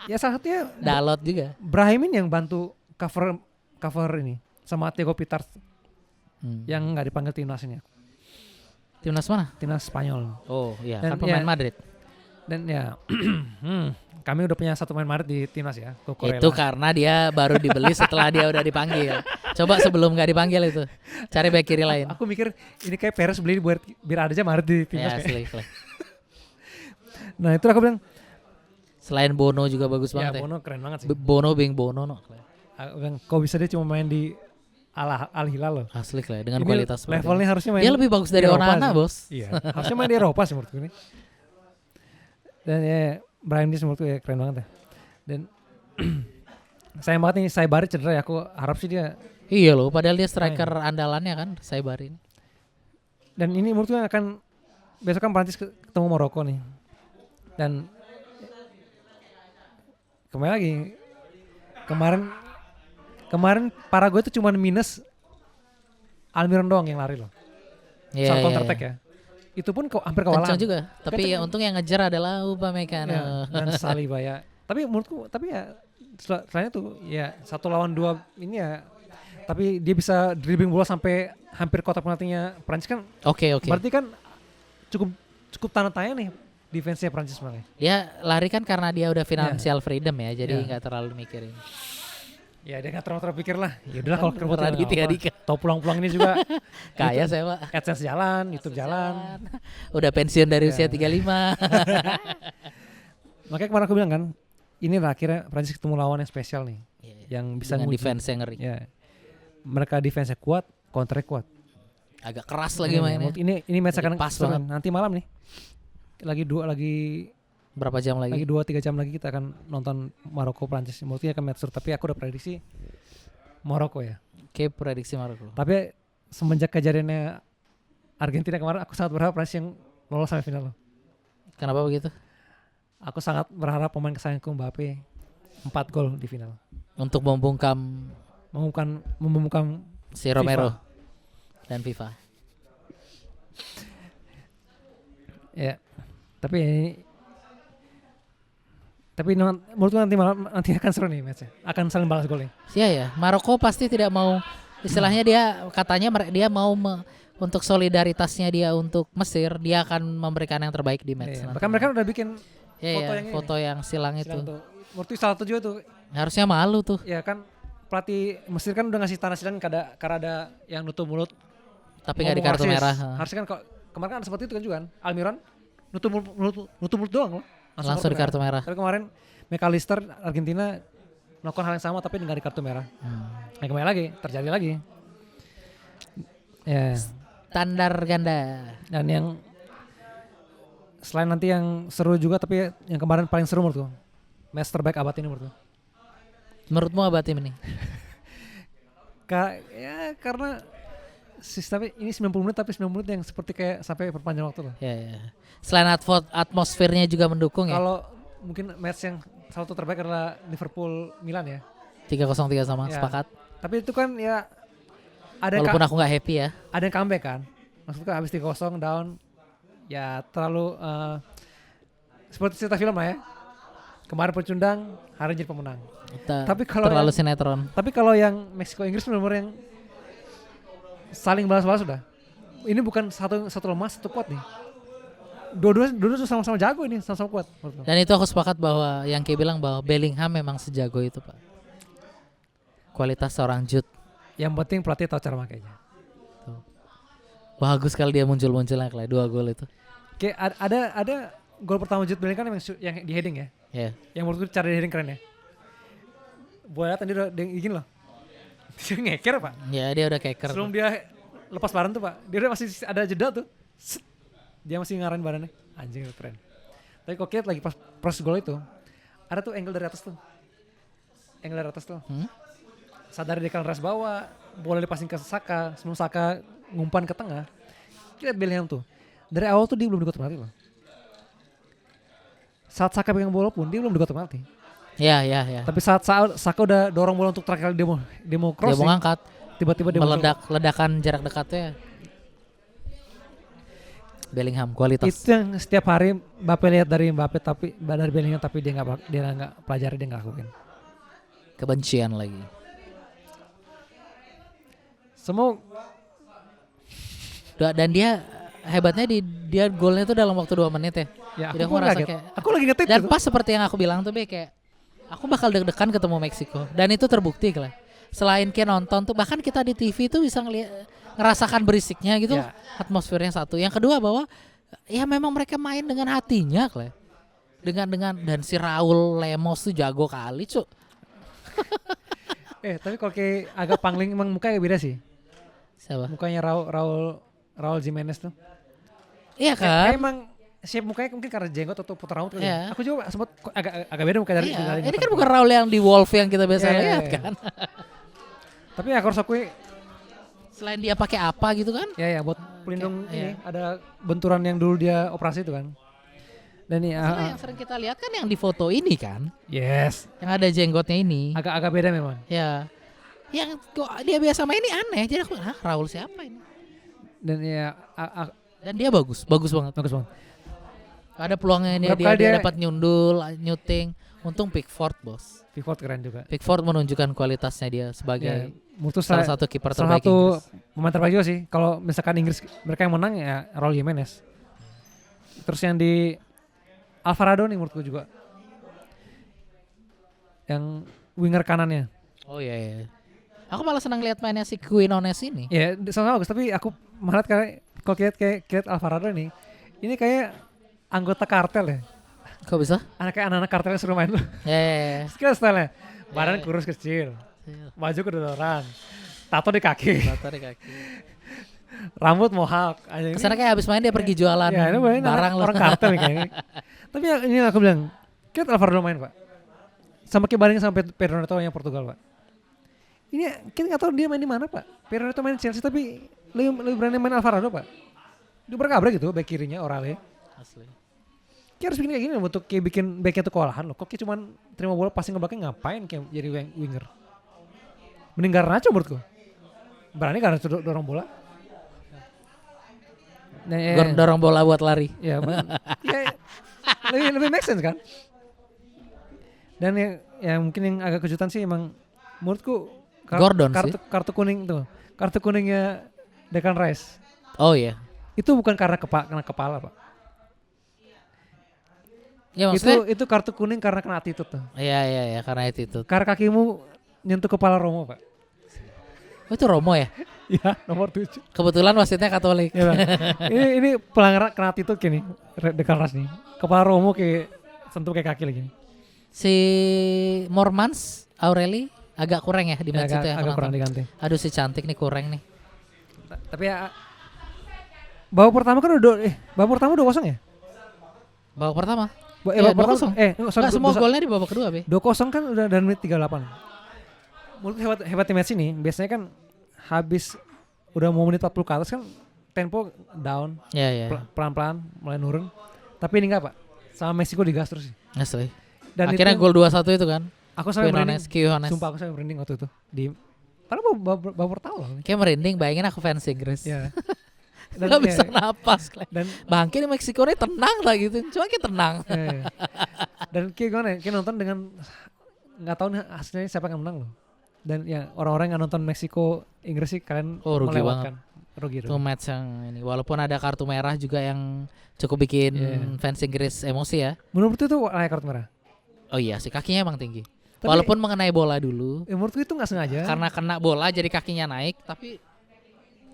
Ya salah satunya Dalot juga. Brahimin yang bantu cover ini sama Thiago Pitars yang nggak dipanggil timnas ini. Timnas mana? Timnas Spanyol. Oh iya, Dan kan pemain ya, Madrid. Dan ya kami udah punya satu pemain Madrid di timnas ya, Cucurella. Itu karena dia baru dibeli setelah dia udah dipanggil. Coba sebelum nggak dipanggil itu, cari back kiri lain. Aku mikir ini kayak Perez beli buat biar ada aja Madrid di timnas. Ya, asli. Nah itu aku bilang. Selain Bono juga bagus Ya banget Bono keren banget sih. Bono being Bono no. Aku bilang, kok bisa dia cuma main di Al Hilal loh. Asli lah dengan Ini kualitas levelnya harusnya main dia lebih bagus dari di Eropa Onana sih. bos. Iya, harusnya main di Eropa sih menurutku ini. Dan ya Bryan Diaz menurutku ya keren banget ya. Dan sayang banget nih Saibari cedera ya. Aku harap sih dia. Iya loh, padahal dia striker andalannya kan Saibari ini. Dan ini menurutku akan besok kan Prancis ketemu Maroko nih. Dan kembali lagi kemarin Paraguay itu cuma minus Almiron doang yang lari loh. Saat counter attack ya. Itu pun hampir kewalahan. Kencang juga. Tapi ya untung yang ngejar adalah Upamecano. Ya, dan Saliba ya. Tapi menurutku ya selain itu ya 1 lawan 2 ini ya. Tapi dia bisa dribbling bola sampai hampir kotak penaltinya Prancis kan. Oke. Berarti kan cukup tanda tanya nih defense-nya Prancis malah. Dia lari kan karena dia udah financial freedom ya. Jadi nggak terlalu mikirin. Ya dia nggak terlalu terpikir lah. Ya udahlah kalau kerja Raditya Dika. Tau pulang-pulang ini juga Kaya saya Pak. AdSense jalan, YouTube jalan. Udah pensiun dari usia 35. Makanya kemarin aku bilang kan, ini lah akhirnya Prancis ketemu lawan yang spesial nih. Yang bisa dengan defense yang ngeri. Ya. Mereka defense kuat, counter kuat. Agak keras lagi mainnya. Ini match akan pas banget. banget. Nanti malam nih. Lagi berapa jam lagi? Lagi 2-3 jam lagi kita akan nonton Maroko Prancis. Menurutnya akan match seru, tapi aku udah prediksi Maroko ya. Oke, prediksi Maroko. Tapi semenjak kejadiannya Argentina kemarin, aku sangat berharap Prancis yang lolos sampai final loh. Kenapa begitu? Aku sangat berharap pemain kesayanganku Mbappe 4 gol di final. Untuk membungkam si Romero dan FIFA. Ya. Tapi menurutku nanti akan seru nih matchnya. Akan saling balas gol nih. Iya ya, Maroko pasti tidak mau, istilahnya dia katanya dia mau untuk solidaritasnya dia untuk Mesir, dia akan memberikan yang terbaik di match. Bahkan mereka udah bikin foto yang silang itu. Menurutku salah satu juga tuh. Harusnya malu tuh. Ya kan pelatih Mesir kan udah ngasih tanda silang karena ada yang nutup mulut. Tapi nggak di kartu merah. Harusnya kan kemarin kan seperti itu kan juga kan. Almiron nutup mulut doang loh. Langsung di kartu merah. Tapi kemarin McAllister Argentina melakukan hal yang sama tapi nggak di kartu merah. Nah kembali lagi, terjadi lagi. Ya. Standar ganda. Dan yang selain nanti yang seru juga tapi yang kemarin paling seru menurutku. Match terbaik abad ini menurutku. Menurutmu abad ini? Karena sistemnya ini 90 menit tapi 90 menit yang seperti kayak sampai perpanjang waktu loh. Ya. Selain atmosfernya juga mendukung ya. Kalau mungkin match yang salah satu terbaik adalah Liverpool Milan ya. 3-0 sama ya. Sepakat. Tapi itu kan ya ada walaupun aku nggak happy ya. Ada yang comeback kan. Maksudnya habis 3-0 down ya terlalu seperti cerita film lah ya. Kemarin pecundang, hari jadi pemenang. Tapi kalau terlalu sinetron. Tapi kalau yang Meksiko Inggris benar-benar yang saling balas-balas sudah. Ini bukan satu lemah satu kuat nih. Dua-dua sama-sama jago ini, sama-sama kuat. Dan itu aku sepakat bahwa yang Ki bilang bahwa Bellingham memang sejago itu Pak. Kualitas seorang Jude. Yang penting pelatih tahu cara makainya. Bagus sekali dia muncul-munculnya kayak 2 gol itu. Kayak ada gol pertama Jude Bellingham yang di heading ya. Ya. Yang menurutku cara heading keren ya. Bola tadi udah gini loh. Dia ngeker pak. Ya dia udah keker. Sebelum dia lepas badan tuh pak, dia udah masih ada jeda tuh. Set. Dia masih ngarahin badannya. Anjing keren. Tapi kok lihat lagi pas proses gol itu, ada tuh angle dari atas tuh. Angle dari atas tuh. Sadar dia ras bawah, bola dipasin ke Saka, sebelum Saka ngumpan ke tengah. Kita lihat Bellingham tuh. Dari awal tuh dia belum dikotak penalti loh. Saat Saka pegang bola pun dia belum dikotak penalti. Ya. Tapi saat Saka udah dorong bola untuk terakhir kali dia mau Dia crossing, mau ngangkat. tiba-tiba dia Ledakan jarak dekatnya. Bellingham kualitas. itu yang setiap hari Mbappe lihat dari Mbappe tapi dari Bellingham tapi dia nggak pelajari, dia nggak lakuin. Kebencian lagi. Semua Dan dia hebatnya dia golnya tuh dalam waktu 2 menit ya. ya Jadi aku aku merasa kaget. kayak Aku lagi ngetit dan gitu. pas seperti yang aku bilang tuh Be, kayak aku bakal deg-degan ketemu Meksiko dan itu terbukti lah. Selain kayak nonton tuh bahkan kita di TV tuh bisa ngerasakan berisiknya gitu. Ya. Atmosfernya satu. Yang kedua bahwa ya memang mereka main dengan hatinya Clay. Dengan dan si Raul Lemos tuh jago kali, Cuk. Tapi kalau kayak agak pangling emang mukanya beda sih. Siapa? Mukanya Raul Jimenez tuh. Iya Kayak kan? emang shape mukanya mungkin karena jenggot atau putar rambut kali. Iya. Aku juga sempat agak beda muka dari Iya. Ini motor. kan bukan Raul yang di Wolf yang kita biasa Iya. lihat kan. Tapi aku harus akui Selain dia pakai apa gitu kan? ya buat pelindung Iya. ini ada benturan yang dulu dia operasi itu kan. Dan nih Soalnya yang sering kita lihat kan yang di foto ini kan, yes, yang ada jenggotnya ini. agak beda memang. Ya. Yang kok dia biasa main ini aneh. Jadi aku, Raul siapa ini? Dan ya Dan dia bagus banget. bagus banget. Ada peluangnya Berapa dia kali dia- dapat nyundul, nyuting. Untung Pickford, bos. Pickford keren juga. Pickford menunjukkan kualitasnya dia Ya, sebagai mutus salah satu kiper salah terbaik satu Inggris. pemain terbaik juga sih. Kalau misalkan Inggris mereka yang menang ya Raul Jimenez. Terus yang di Alvarado nih menurutku juga. Yang winger kanannya. Oh iya. Aku malah senang lihat mainnya si Quinones ini. Ya sama bagus tapi aku malah kalau kayak Alvarado nih. Ini kayak anggota kartel ya. Kok bisa? Anak-anak kartel yang suruh main tuh. Ya. Skill style-nya. Badan kurus kecil. Baju kedodoran. Tato di kaki. Tato di kaki. Rambut mohawk. Anjing, Kesana kayak habis main dia pergi jualan ya, ini barang loh. orang kartel nih kayaknya. Tapi ya, ini aku bilang, kayak Alvarado main pak. Sama kayak bandingin sama Pedro Neto yang Portugal pak. Ini kita nggak tahu dia main di mana pak. Pedro Neto main Chelsea tapi lebih berani main Alvarado pak. Dia berkabrak gitu back kirinya Orale. Asli. Kayak harus bikin kayak gini untuk kayak bikin backnya tuh kewalahan loh. Kok kayak cuman terima bola passing ke belakang ngapain kayak jadi winger. Mending Garnacho menurutku. Berani Garnacho dorong bola. Nah, Dorong bola buat lari. ya, ya lebih make sense kan. Dan yang mungkin yang agak kejutan sih emang menurutku Gordon sih. kartu kuning tuh. Kartu kuningnya Declan Rice. Oh iya. Itu bukan karena kena kepala, Pak. Ya maksudnya Itu kartu kuning karena kena attitude tuh. Iya karena itu. Karena kakimu nyentuh kepala Romo, Pak. Oh, itu Romo ya? Ya, nomor 7. Kebetulan wasitnya Katolik. Ya, Bang. ini pelanggaran kena attitude gini, Declan Rice nih. Kepala Romo kayak sentuh kayak kaki lagi. Si Mormans Aureli agak kurang ya di match itu ya. Agak kurang penonton. diganti. Aduh si cantik nih kurang nih. Tapi ya babak pertama kan babak pertama 2-0 ya? Babak pertama. Babak pertama 2-0. Nggak semua golnya di babak kedua, Be. 2-0 kan udah dari menit 38. Menurut hebatnya match ini biasanya kan habis udah mau menit 40 ke atas kan tempo down, Iya. pelan-pelan mulai nurun. Tapi ini enggak, Pak. Sama Meksiko digas terus sih. Asli. Dan Akhirnya itu, gol 2-1 itu kan. aku sampai merinding. Quinones. Sumpah aku sampai merinding waktu itu. Karena babak pertama loh. Kayak merinding bayangin aku fans Inggris. Ya. Gak bisa napas. Dan Bangke di Meksiko ini tenang lah gitu. Cuma kita tenang. dan kayak gimana ya, kayak nonton dengan nggak tahu nih hasilnya siapa yang menang loh. Dan ya orang-orang yang nonton Meksiko Inggris sih kalian Rugi melewatkan. Rugi. Itu match yang ini. Walaupun ada kartu merah juga yang cukup bikin fans Inggris emosi ya. Menurut itu layak kartu merah. Oh iya sih kakinya emang tinggi. Tapi- Walaupun mengenai bola dulu. Menurutku itu nggak sengaja. Karena kena bola jadi kakinya naik. Tapi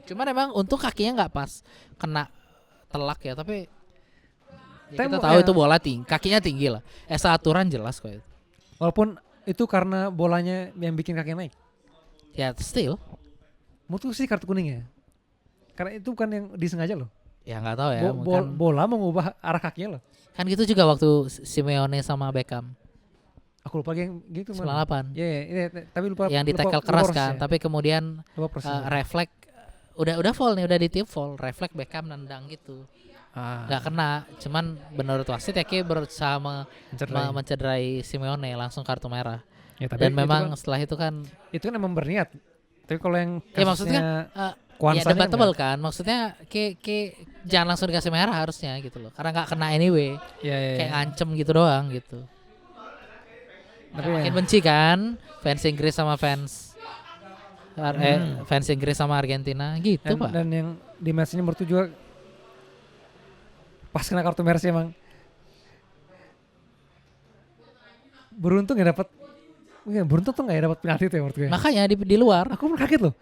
cuman emang untung kakinya nggak pas. Kena telak ya. Tapi Ya, kita Tembok, tahu ya. itu bola kakinya tinggi lah. Aturan jelas kok itu. Walaupun itu karena bolanya yang bikin kaki naik. Ya still, Menurutku sih kartu kuning ya. Karena itu bukan yang disengaja loh. ya nggak tahu ya. Bola mengubah arah kakinya loh. Kan gitu juga waktu Simeone sama Beckham Aku lupa yang gitu mana. 98. Iya, tapi lupa. Yang di tackle lupa keras prosesnya. kan, tapi kemudian Lupa prosesnya. refleks udah fall nih, udah di tip fall, refleks Beckham nendang gitu. Nggak kena, cuman menurut wasit ya kayak berusaha mencederai Simeone, langsung kartu merah. Ya, tapi Dan itu memang kan, setelah itu kan itu kan emang berniat. Tapi kalau yang ya maksudnya ya Kuansanya debatable enggak. kan, maksudnya kayak jangan langsung dikasih merah harusnya gitu loh, karena nggak kena anyway, Iya. kayak ngancem gitu doang gitu. Tapi Makin ya, benci kan fans Inggris sama fans Inggris sama Argentina gitu pak. dan yang di match ini menurutku juga pas kena kartu merah sih emang beruntung ya dapat. Iya, beruntung tuh nggak ya dapat penalti tuh ya menurut gue. Makanya di luar, Aku pun kaget loh.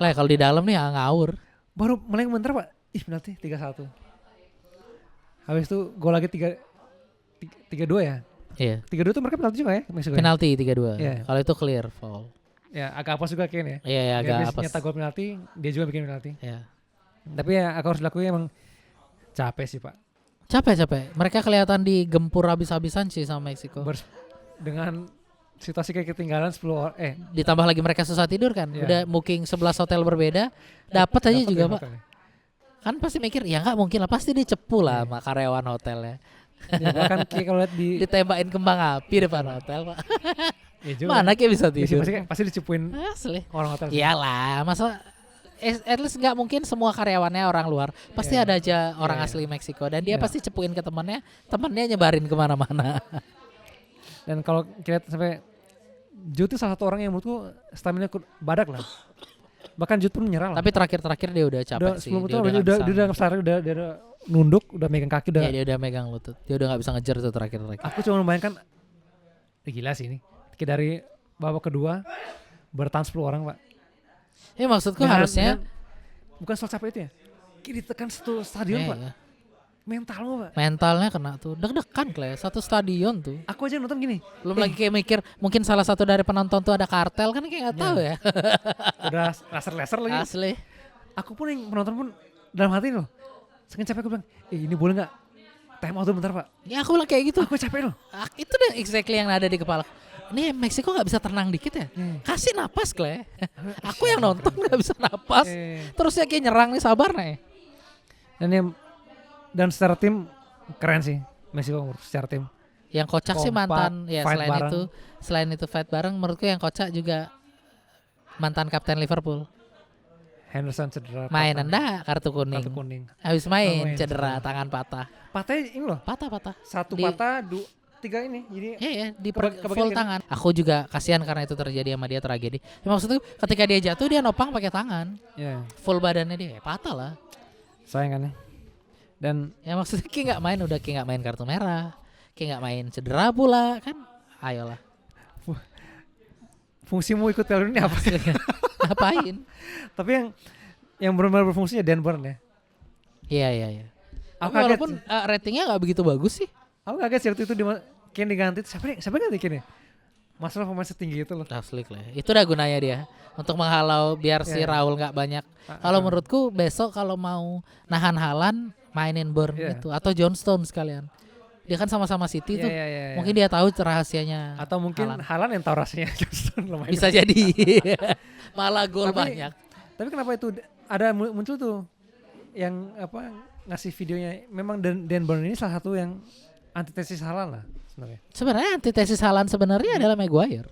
lah kalau di dalam nih ngawur. Baru meleng bentar pak. Ih penalti 3-1. Habis itu gol lagi 3-2 ya. Iya. 3-2 tuh mereka penalti juga ya Meksiko. Ya? Penalti 3-2. Iya. Kalau itu clear foul. Ya agak apa juga kayaknya. Iya ya, Dia agak habis apa? nyetak gol penalti, dia juga bikin penalti. Ya. Tapi ya aku harus dilakuin emang capek sih pak. Capek. Mereka kelihatan digempur habis-habisan sih sama Meksiko. Dengan situasi kayak ketinggalan 10 orang. Ditambah lagi mereka susah tidur kan. Iya. Udah booking 11 hotel berbeda, dapat aja juga ya, pak. Kan pasti mikir ya nggak mungkin lah, pasti dicepu lah sama karyawan hotelnya. Ya, bahkan kayak kalau lihat di Ditembakin kembang api depan hotel pak. ya juga. Mana kayak bisa Pasti, tidur? pasti dicepuin Asli. orang hotel. Iyalah, masa at least nggak mungkin semua karyawannya orang luar. Pasti Iya. ada aja orang Iya. asli Meksiko dan dia Iya. pasti cepuin ke temannya nyebarin kemana-mana. Dan kalau kita lihat sampai Jude itu salah satu orang yang menurutku stamina badak lah. Bahkan Jude pun menyerah lah. Tapi terakhir-terakhir dia udah capek Udah sih. sebelum itu Dia dia nggak udah bisa- dia udah nunduk, udah megang kaki udah. Iya, dia udah megang lutut. Dia udah nggak bisa ngejar tuh terakhir-terakhir. Aku cuma membayangkan gila sih ini. Kayak dari babak kedua bertahan 10 orang, Pak. Ya maksudku Dengan- harusnya dengan- bukan soal capek itu ya. Kayak ditekan satu stadion, Pak. iya. Mental lo, Pak. Mentalnya kena tuh. Deg-degan Kle, satu stadion tuh. Aku aja nonton gini. Belum lagi kayak mikir mungkin salah satu dari penonton tuh ada kartel kan kayak nggak tahu ya. Udah laser-laser lagi. Asli. Aku pun yang menonton pun dalam hati loh. Saking capek aku bilang, ini boleh nggak time out dulu bentar, Pak. Ya aku bilang kayak gitu. Aku capek loh. Itu deh exactly yang ada di kepala. Ini Meksiko nggak bisa tenang dikit ya? Kasih napas Kle. Aku yang nonton nggak bisa napas. Terus ya kayak nyerang nih sabar nih. Dan secara tim keren sih Meksiko secara tim. Yang kocak sih Kompak, mantan ya fight bareng. selain itu fight bareng menurutku yang kocak juga mantan kapten Liverpool. Henderson cedera. Main patah. enggak kartu kuning. Kartu kuning. Habis main main, cedera, cedera. tangan patah. Patahnya ini loh. Patah. Satu Di- patah, tiga ini. Jadi Iya di Kebagian full kiri. tangan. Aku juga kasihan karena itu terjadi sama dia tragedi. Ya, maksudku ketika dia jatuh dia nopang pakai tangan. ya Full badannya dia ya patah lah. sayang kan ya. Dan Ya maksudnya kayak nggak main udah kayak nggak main kartu merah. Kayak nggak main cedera pula kan. Ayolah. fungsimu ikut Piala Dunia apa? Ngapain? Tapi yang benar-benar berfungsinya Dan Burn ya. Iya. Aku Walaupun kaget. ratingnya nggak begitu bagus sih. Aku kaget sih waktu itu Kane diganti. Siapa ganti Kane ya? Masalah pemain setinggi itu loh. Asli lah. Itu udah gunanya dia untuk menghalau biar si Iya. Raul nggak banyak. Kalau menurutku besok kalau mau nahan Haaland mainin Burn Iya. itu atau John Stones sekalian. Dia kan sama-sama City tuh. Iya. Mungkin dia tahu rahasianya. atau mungkin Haaland. Haaland yang tahu rasanya Johnston lumayan. Bisa jadi. Malah gol Tapi- banyak. Tapi kenapa itu ada muncul tuh yang ngasih videonya. Memang Dan Burn ini salah satu yang antitesis Haaland lah sebenarnya. Sebenarnya antitesis Haaland sebenarnya adalah Maguire.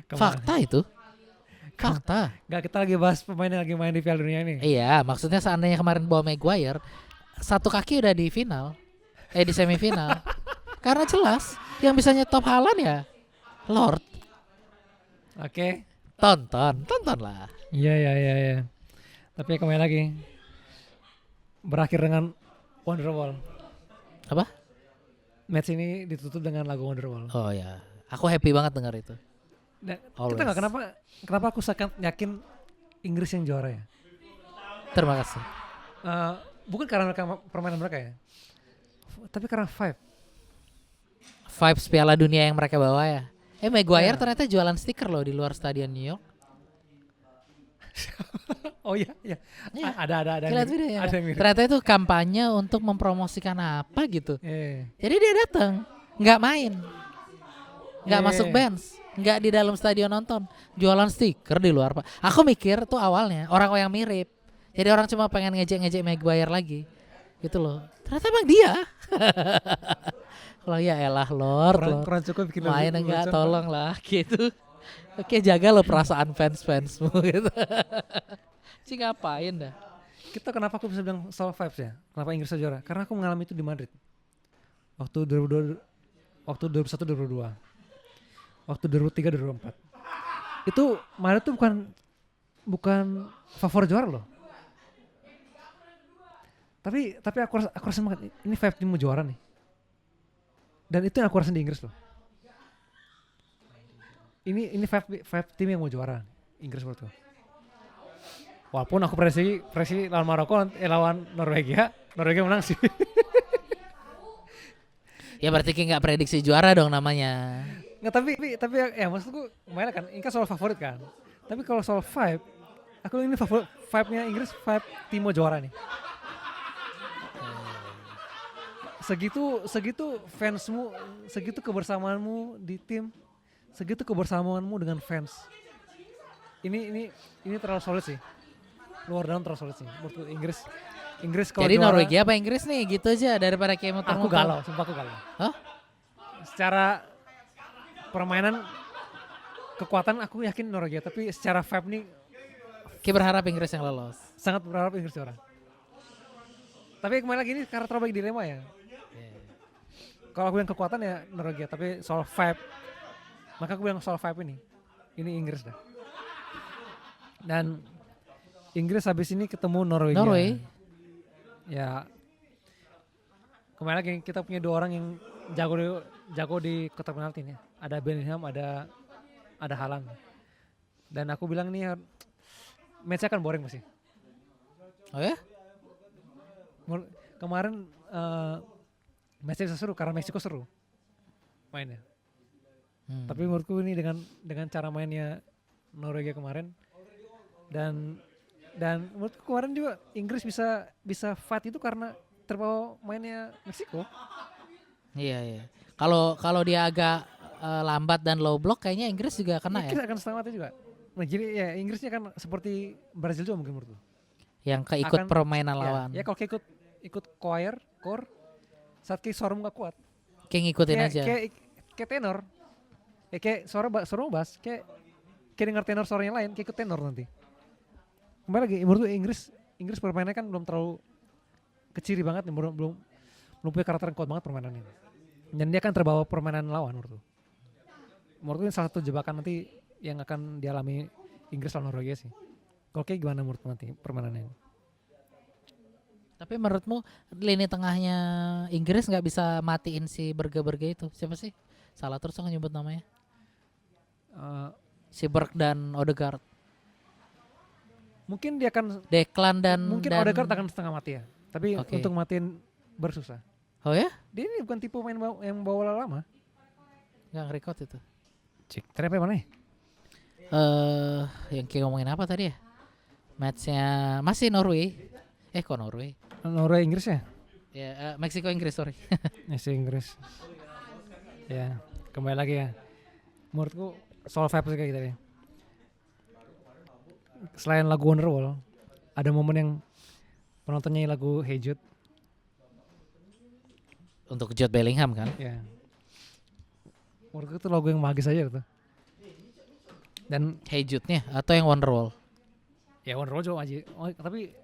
Fakta itu. Fakta. Gak, kita lagi bahas pemain yang lagi main di Piala Dunia ini. Iya, maksudnya seandainya kemarin bawa Maguire, satu kaki udah di final. Di semifinal. Karena jelas yang bisa nyetop Haaland ya Lord. Oke. Tonton lah. Iya. Tapi kembali lagi berakhir dengan Wonderwall. Apa? Match ini ditutup dengan lagu Wonderwall. Oh ya, aku happy banget dengar itu. Dan Always. kita nggak kenapa aku sangat yakin Inggris yang juara ya. Terima kasih. Bukan karena permainan mereka ya. tapi karena vibe. Vibes Piala Dunia yang mereka bawa ya. Maguire Ya. ternyata jualan stiker loh di luar stadion New York. Oh iya, iya. Iya. Ada Lihat yang videonya. ada yang mirip. Ternyata itu kampanye untuk mempromosikan apa gitu. Eh, Jadi dia datang, nggak main, nggak Iya. masuk bench, nggak di dalam stadion nonton, jualan stiker di luar Pak. Aku mikir tuh awalnya orang yang mirip. Jadi orang cuma pengen ngejek-ngejek Maguire lagi, gitu loh. Ternyata emang dia. Kalau ya elah Lord. kurang cukup bikin Main lagu- enggak, lucuan, tolong lah gitu. Oke, jaga lo perasaan fans-fansmu gitu. Cing ngapain dah? Pak. Kita kenapa aku bisa bilang soal vibes ya? Kenapa Inggris juara? Karena aku mengalami itu di Madrid. Waktu 2002, waktu 2001 2002. Waktu 2003 2004. Itu Madrid tuh bukan favorit juara loh. Tapi aku rasa banget ini vibe tim mau juara nih. Dan itu yang aku rasain di Inggris loh. Ini vibe tim yang mau juara Inggris menurutku. Walaupun aku prediksi lawan Maroko lawan Norwegia menang sih. Ya berarti kayak nggak prediksi juara dong namanya. Nggak, tapi ya maksudku gimana kan, ini kan soal favorit kan. Tapi kalau soal vibe, aku ini vibe-nya Inggris vibe tim mau juara nih. Segitu fansmu, segitu kebersamaanmu di tim, segitu kebersamaanmu dengan fans. Ini terlalu solid sih. Luar dalam terlalu solid sih. Menurut Inggris kalau Jadi juara, Norwegia apa Inggris nih gitu aja daripada kayak aku muter-muter. galau, sumpah aku galau. Hah? Secara permainan kekuatan aku yakin Norwegia, tapi secara vibe nih Kayak berharap Inggris yang lolos. sangat berharap Inggris juara. Tapi kembali lagi ini karena terlalu banyak dilema ya. Kalau aku bilang kekuatan ya Norwegia, tapi soal vibe, maka aku bilang soal vibe ini Inggris dah. Dan Inggris habis ini ketemu Norwegia. Norway. Ya, kembali lagi kita punya dua orang yang jago di kotak penalti nih. Ada Bellingham, ada Haaland. Dan aku bilang nih match-nya akan boring pasti. Oh ya? Kemarin match-nya bisa seru karena Meksiko seru mainnya. Tapi menurutku ini dengan cara mainnya Norwegia kemarin dan menurutku kemarin juga Inggris bisa fight itu karena terbawa mainnya Meksiko. Iya. Kalau dia agak lambat dan low block kayaknya Inggris juga kena Inggris ya. akan setengah mati juga. Nah jadi ya Inggrisnya kan seperti Brazil juga mungkin menurutku. Yang keikut Akan- permainan lawan. Ya kalau ikut core saat kayak suara nggak kuat. Kayak ngikutin aja. Kayak tenor. Kayak suara bass kayak denger tenor suaranya lain kayak ikut tenor nanti. Kembali lagi menurut Inggris permainannya kan belum terlalu keciri banget, belum punya karakter yang kuat banget permainannya. Dan dia kan terbawa permainan lawan menurutku ini salah satu jebakan nanti yang akan dialami Inggris lawan Norwegia sih. Kalau kayak gimana menurut nanti permainannya? Tapi menurutmu lini tengahnya Inggris nggak bisa matiin si Berge itu? Siapa sih? Salah terus aku nyebut namanya. Si Berg dan Odegaard. Mungkin dia akan Declan dan Odegaard akan setengah mati ya. Tapi Oke. untuk matiin bersusah. Oh ya? Dia ini bukan tipe main yang bawa bola lama. Nggak nge-record itu. Cek. Ternyata mana ya? Yang kayak ngomongin apa tadi ya? Matchnya masih Norway. Kok Norway? Norway Inggris ya? Ya, Meksiko Inggris sorry. Si Inggris. Ya, kembali lagi ya. Menurutku soal vibes kayak gitu ya. Selain lagu Wonderwall, ada momen yang penontonnya lagu Hey Jude. Untuk Jude Bellingham kan? Ya. Menurutku itu lagu yang magis aja gitu. Dan Hey Jude-nya atau yang Wonderwall? ya Wonderwall juga aja. Tapi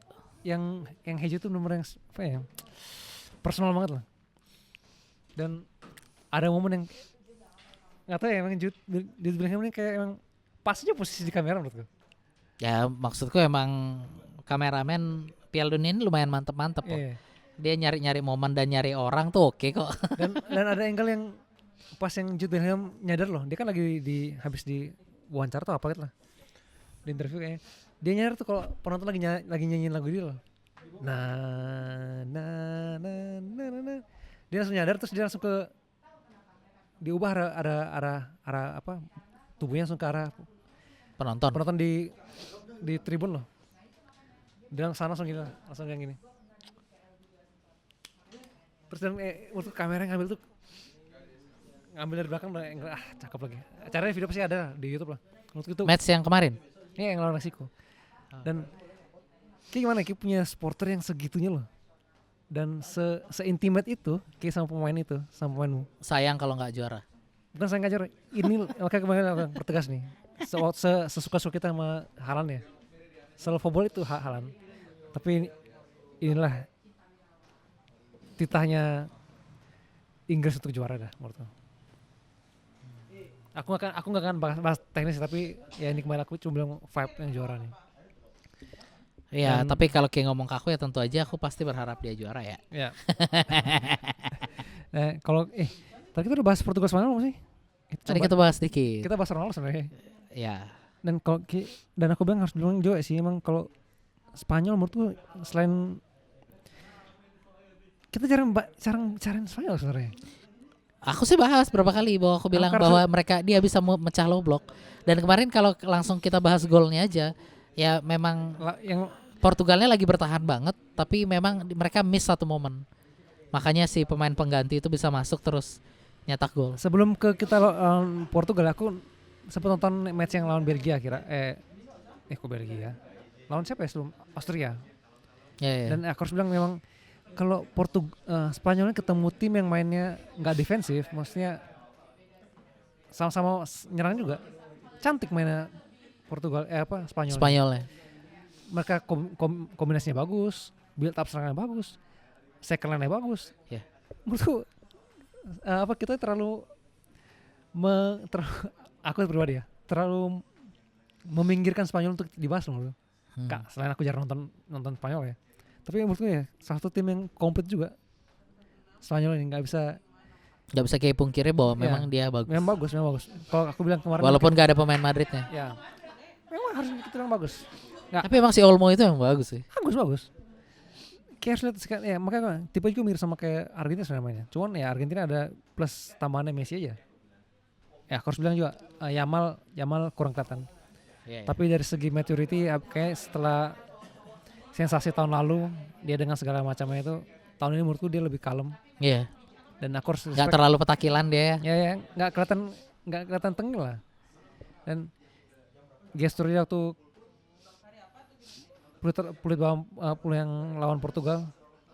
yang Hey Jude itu bener-bener yang apa ya? Personal banget lah. Dan ada momen yang nggak tahu ya emang Jude Bellingham ini kayak emang pas aja posisi di kamera menurutku. Ya maksudku emang kameramen Piala Dunia ini lumayan mantep-mantep kok. Iya. Dia nyari-nyari momen dan nyari orang tuh oke kok. Dan ada angle yang pas yang Jude Bellingham nyadar loh, dia kan lagi habis di wawancara atau apa gitu lah, di interview kayaknya dia nyadar tuh kalau penonton lagi nyanyiin lagu dia loh. Nah Dia langsung nyadar terus dia langsung diubah arah apa tubuhnya langsung ke arah Penonton. penonton di tribun loh. Dia langsung sana langsung yang gini. Terus dan waktu kamera yang ngambil dari belakang cakep lagi. Acaranya video pasti ada di YouTube lah. Waktu itu Match yang kemarin. ini yang lawan Meksiko. Dan kayak gimana Ki punya supporter yang segitunya loh. Dan se-intimate itu Ki sama pemainmu. Sayang kalau nggak juara. Bukan saya ngajar ini makanya kemarin aku pertegas nih. Sesuka-suka kita sama Haaland ya. Selfobol itu Haaland. Tapi inilah titahnya Inggris untuk juara dah menurutku. Aku nggak akan bahas teknis tapi ya ini kemarin aku cuma bilang vibe yang juara nih. Iya, Dan- tapi kalau kayak ngomong ke aku ya tentu aja aku pasti berharap dia juara ya. Ya. Kalau tadi kita udah bahas Portugal Spanyol belum sih? Tadi kita bahas dikit. Kita bahas Ronaldo sebenarnya. Ya. Dan dan aku bilang harus bilang juga sih emang kalau Spanyol menurutku selain kita jarang Spanyol sebenarnya. Aku sih bahas berapa kali bahwa aku bilang Karena- bahwa dia bisa mecah low block. Dan kemarin kalau langsung kita bahas golnya aja, ya memang Yang Portugalnya lagi bertahan banget, tapi memang mereka miss satu momen. Makanya si pemain pengganti itu bisa masuk terus nyetak gol. sebelum kita lawan Portugal aku sempat nonton match yang lawan Belgia kok Belgia. Lawan siapa ya sebelum Austria. Ya, ya. Dan aku harus bilang memang kalau Spanyol ini ketemu tim yang mainnya nggak defensif, maksudnya sama-sama nyerang juga. Cantik mainnya Spanyol. Spanyolnya. Mereka kombinasinya bagus, build up serangannya bagus, second line-nya bagus. Ya. Menurutku kita terlalu aku pribadi ya terlalu meminggirkan Spanyol untuk dibahas loh. Kak, selain aku jarang nonton Spanyol ya. Tapi menurutku ya salah satu tim yang komplit juga. Spanyol ini nggak bisa kayak pungkiri bahwa Iya. memang dia bagus. memang bagus. Kalau aku bilang kemarin Walaupun gak ada pemain Madridnya. ya memang harus kita bilang bagus. Nggak, Tapi emang si Olmo itu yang bagus sih. bagus. Kayak harus lihat ya makanya tipe juga mirip sama kayak Argentina sebenarnya. Cuman ya Argentina ada plus tambahannya Messi aja. Ya aku harus bilang juga Yamal kurang kelihatan. Iya, Tapi dari segi maturity kayak setelah sensasi tahun lalu dia dengan segala macamnya itu tahun ini menurutku dia lebih kalem Iya. dan aku harus Gak terlalu petakilan dia. ya nggak kelihatan tengil lah. Dan gesturnya waktu Pulit yang lawan Portugal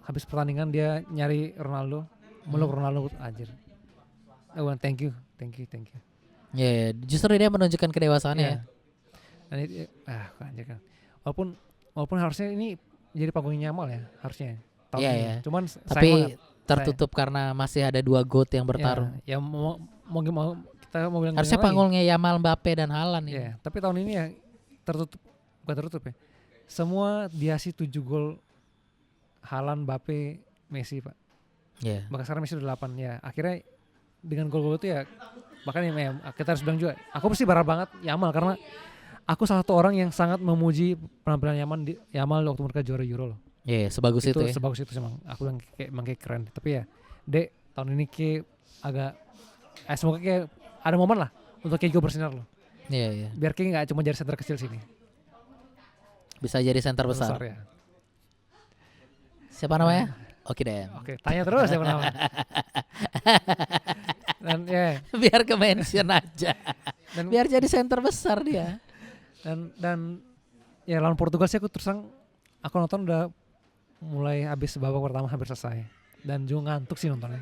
habis pertandingan dia nyari Ronaldo, meluk Ronaldo anjir. Thank you. Iya, justru dia menunjukkan kedewasaannya. Iya. Dan anjir kan. Walaupun harusnya ini jadi panggungnya Yamal ya, harusnya. Tahun Iya, ini. iya. Cuman Tapi sayang banget. tertutup karena masih ada 2 GOAT yang bertarung. Ya mau kita mau bilang Harusnya gimana lagi? panggungnya Yamal, Mbappe dan Haaland ini. Iya, tapi tahun ini ya bukan tertutup ya. Semua diasi 7 gol Haaland, Mbappe, Messi, Pak. Iya. Bahkan sekarang Messi udah 8 ya. Akhirnya dengan gol-gol itu ya bahkan ya, kita harus bilang juga aku pasti berharap banget Yamal karena aku salah satu orang yang sangat memuji penampilan Yamal waktu mereka juara Euro loh. Iya, sebagus itu ya. Sebagus itu sih emang. Aku bilang kayak keren. Tapi ya, Dek, tahun ini kayak agak semoga kayak ada momen lah untuk kayak gue bersinar loh. Iya, iya. Biar kayak nggak cuma jadi center kecil sini. Bisa jadi center besar. ya. Siapa namanya? Oke deh. Oke, tanya terus siapa namanya. Dan ya, Biar ke mention aja. dan Biar jadi center besar dia. dan ya lawan Portugal sih aku aku nonton udah mulai habis babak pertama hampir selesai. Dan juga ngantuk sih nontonnya.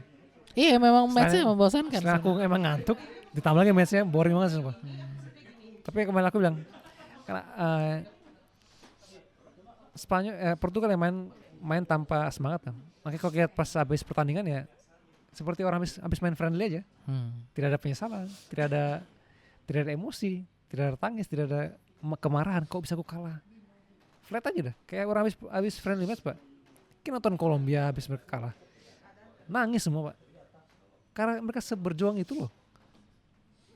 Iya, memang Selain- matchnya membosankan. Setelah aku emang ngantuk, ditambah lagi matchnya boring banget sih sumpah. Tapi kemarin aku bilang karena Portugal yang main tanpa semangat kan. Makanya kalau lihat pas habis pertandingan ya seperti orang habis main friendly aja. Tidak ada penyesalan, tidak ada emosi, tidak ada tangis, tidak ada kemarahan. Kok bisa aku kalah? Flat aja dah. Kayak orang habis friendly match, Pak. Kita nonton Kolombia habis mereka kalah. Nangis semua, Pak. Karena mereka seberjuang itu loh.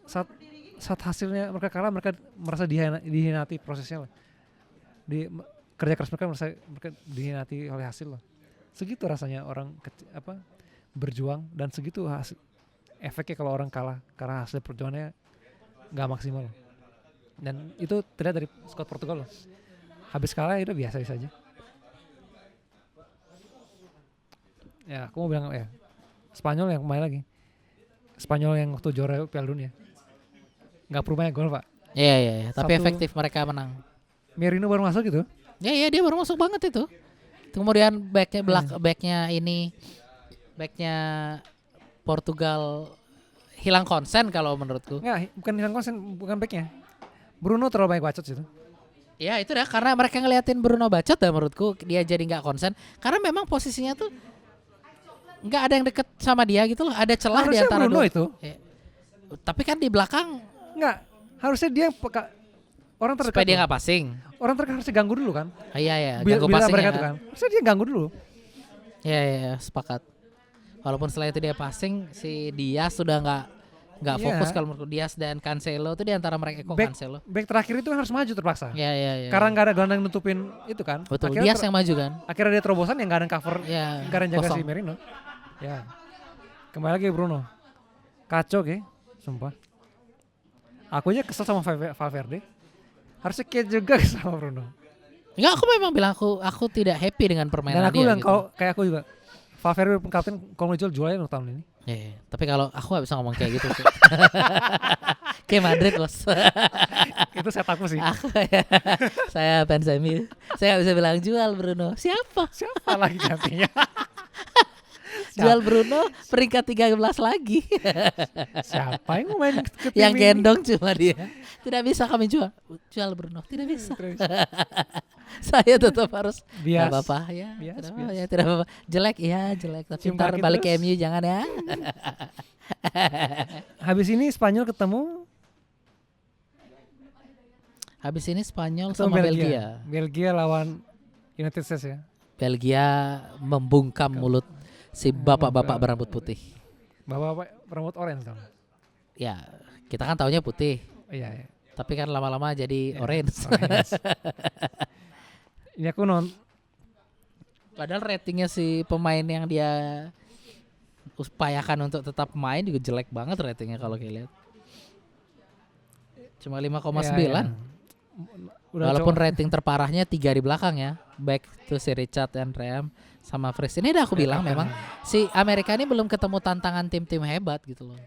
Saat hasilnya mereka kalah, mereka merasa dihianati prosesnya lah. Kerja keras mereka mereka dihianati oleh hasil lah. Segitu rasanya orang berjuang dan segitu efeknya kalau orang kalah karena hasil perjuangannya nggak maksimal. Dan itu terlihat dari skuad Portugal loh. Habis kalah itu biasa-biasa aja. Ya aku mau bilang ya Spanyol yang kemarin lagi. Spanyol yang waktu juara Piala Dunia nggak perlu banyak gol pak. Iya. Tapi Satu- efektif mereka menang. Merino baru masuk gitu. Iya dia baru masuk banget itu. Kemudian backnya Portugal hilang konsen kalau menurutku. Nggak, bukan hilang konsen, bukan backnya. Bruno terlalu banyak bacot situ. Ya itu dah karena mereka ngeliatin Bruno bacot dah menurutku dia jadi nggak konsen karena memang posisinya tuh nggak ada yang deket sama dia gitu loh, ada celah di Harusnya antara Bruno dua. itu. Tapi kan di belakang Nggak, harusnya dia yang orang terdekat. supaya dia loh. nggak passing. Orang terdekat harusnya ganggu dulu kan. Iya Bila ganggu passing mereka ya tuh kan. Harusnya dia ganggu dulu. Iya sepakat. Walaupun setelah itu dia passing si Diaz sudah nggak Iya. fokus kalau menurutku. Diaz dan Cancelo itu di antara mereka Cancelo. Back terakhir itu kan harus maju terpaksa. Iya. Karena nggak ada gelandang nutupin itu kan. Betul. Akhirnya Diaz yang maju kan. akhirnya dia terobosan yang nggak ada yang cover, Iya. nggak ada yang jaga kosong. si Merino. Ya. Kembali lagi Bruno. Kacau sumpah. Aku aja kesel sama Valverde. Harusnya kayak juga sama Bruno. Enggak, aku memang bilang aku tidak happy dengan permainan Dan aku dia bilang gitu. kalau kayak aku juga. Valverde kapten kalau mau jual aja untuk tahun ini. Iya. Tapi kalau aku nggak bisa ngomong kayak gitu sih. Kayak Madrid bos. Itu saya takut sih. Aku saya fans MU. Saya nggak bisa bilang jual Bruno. Siapa? Siapa lagi gantinya? Jual Bruno peringkat 13 lagi. Siapa yang mau main ke tim Yang ini? gendong cuma dia. Tidak bisa kami jual. Jual Bruno. Tidak bisa. Terus, Saya tetap harus. Bias. Tidak apa-apa ya. Bias, Tidak bias. apa-apa, ya, tidak apa-apa. Jelek ya jelek. Tapi Cium ntar kaki balik ke terus. MU jangan ya. Habis ini Spanyol ketemu Habis ini Spanyol ketemu sama Belgia. Belgia. Belgia lawan United States ya. Belgia membungkam mulut si bapak-bapak berambut putih. Bapak rambut orange dong. Ya, kita kan taunya putih, Iya. tapi kan lama-lama jadi Ya, orange. orange. Ini aku Padahal ratingnya si pemain yang dia upayakan untuk tetap main juga jelek banget ratingnya kalau kita lihat. Cuma 5,9. Walaupun rating terparahnya 3 di belakang ya. Back to si Richard and Ram sama Fritz. Ini udah aku bilang memang si Amerika ini belum ketemu tantangan tim-tim hebat gitu loh.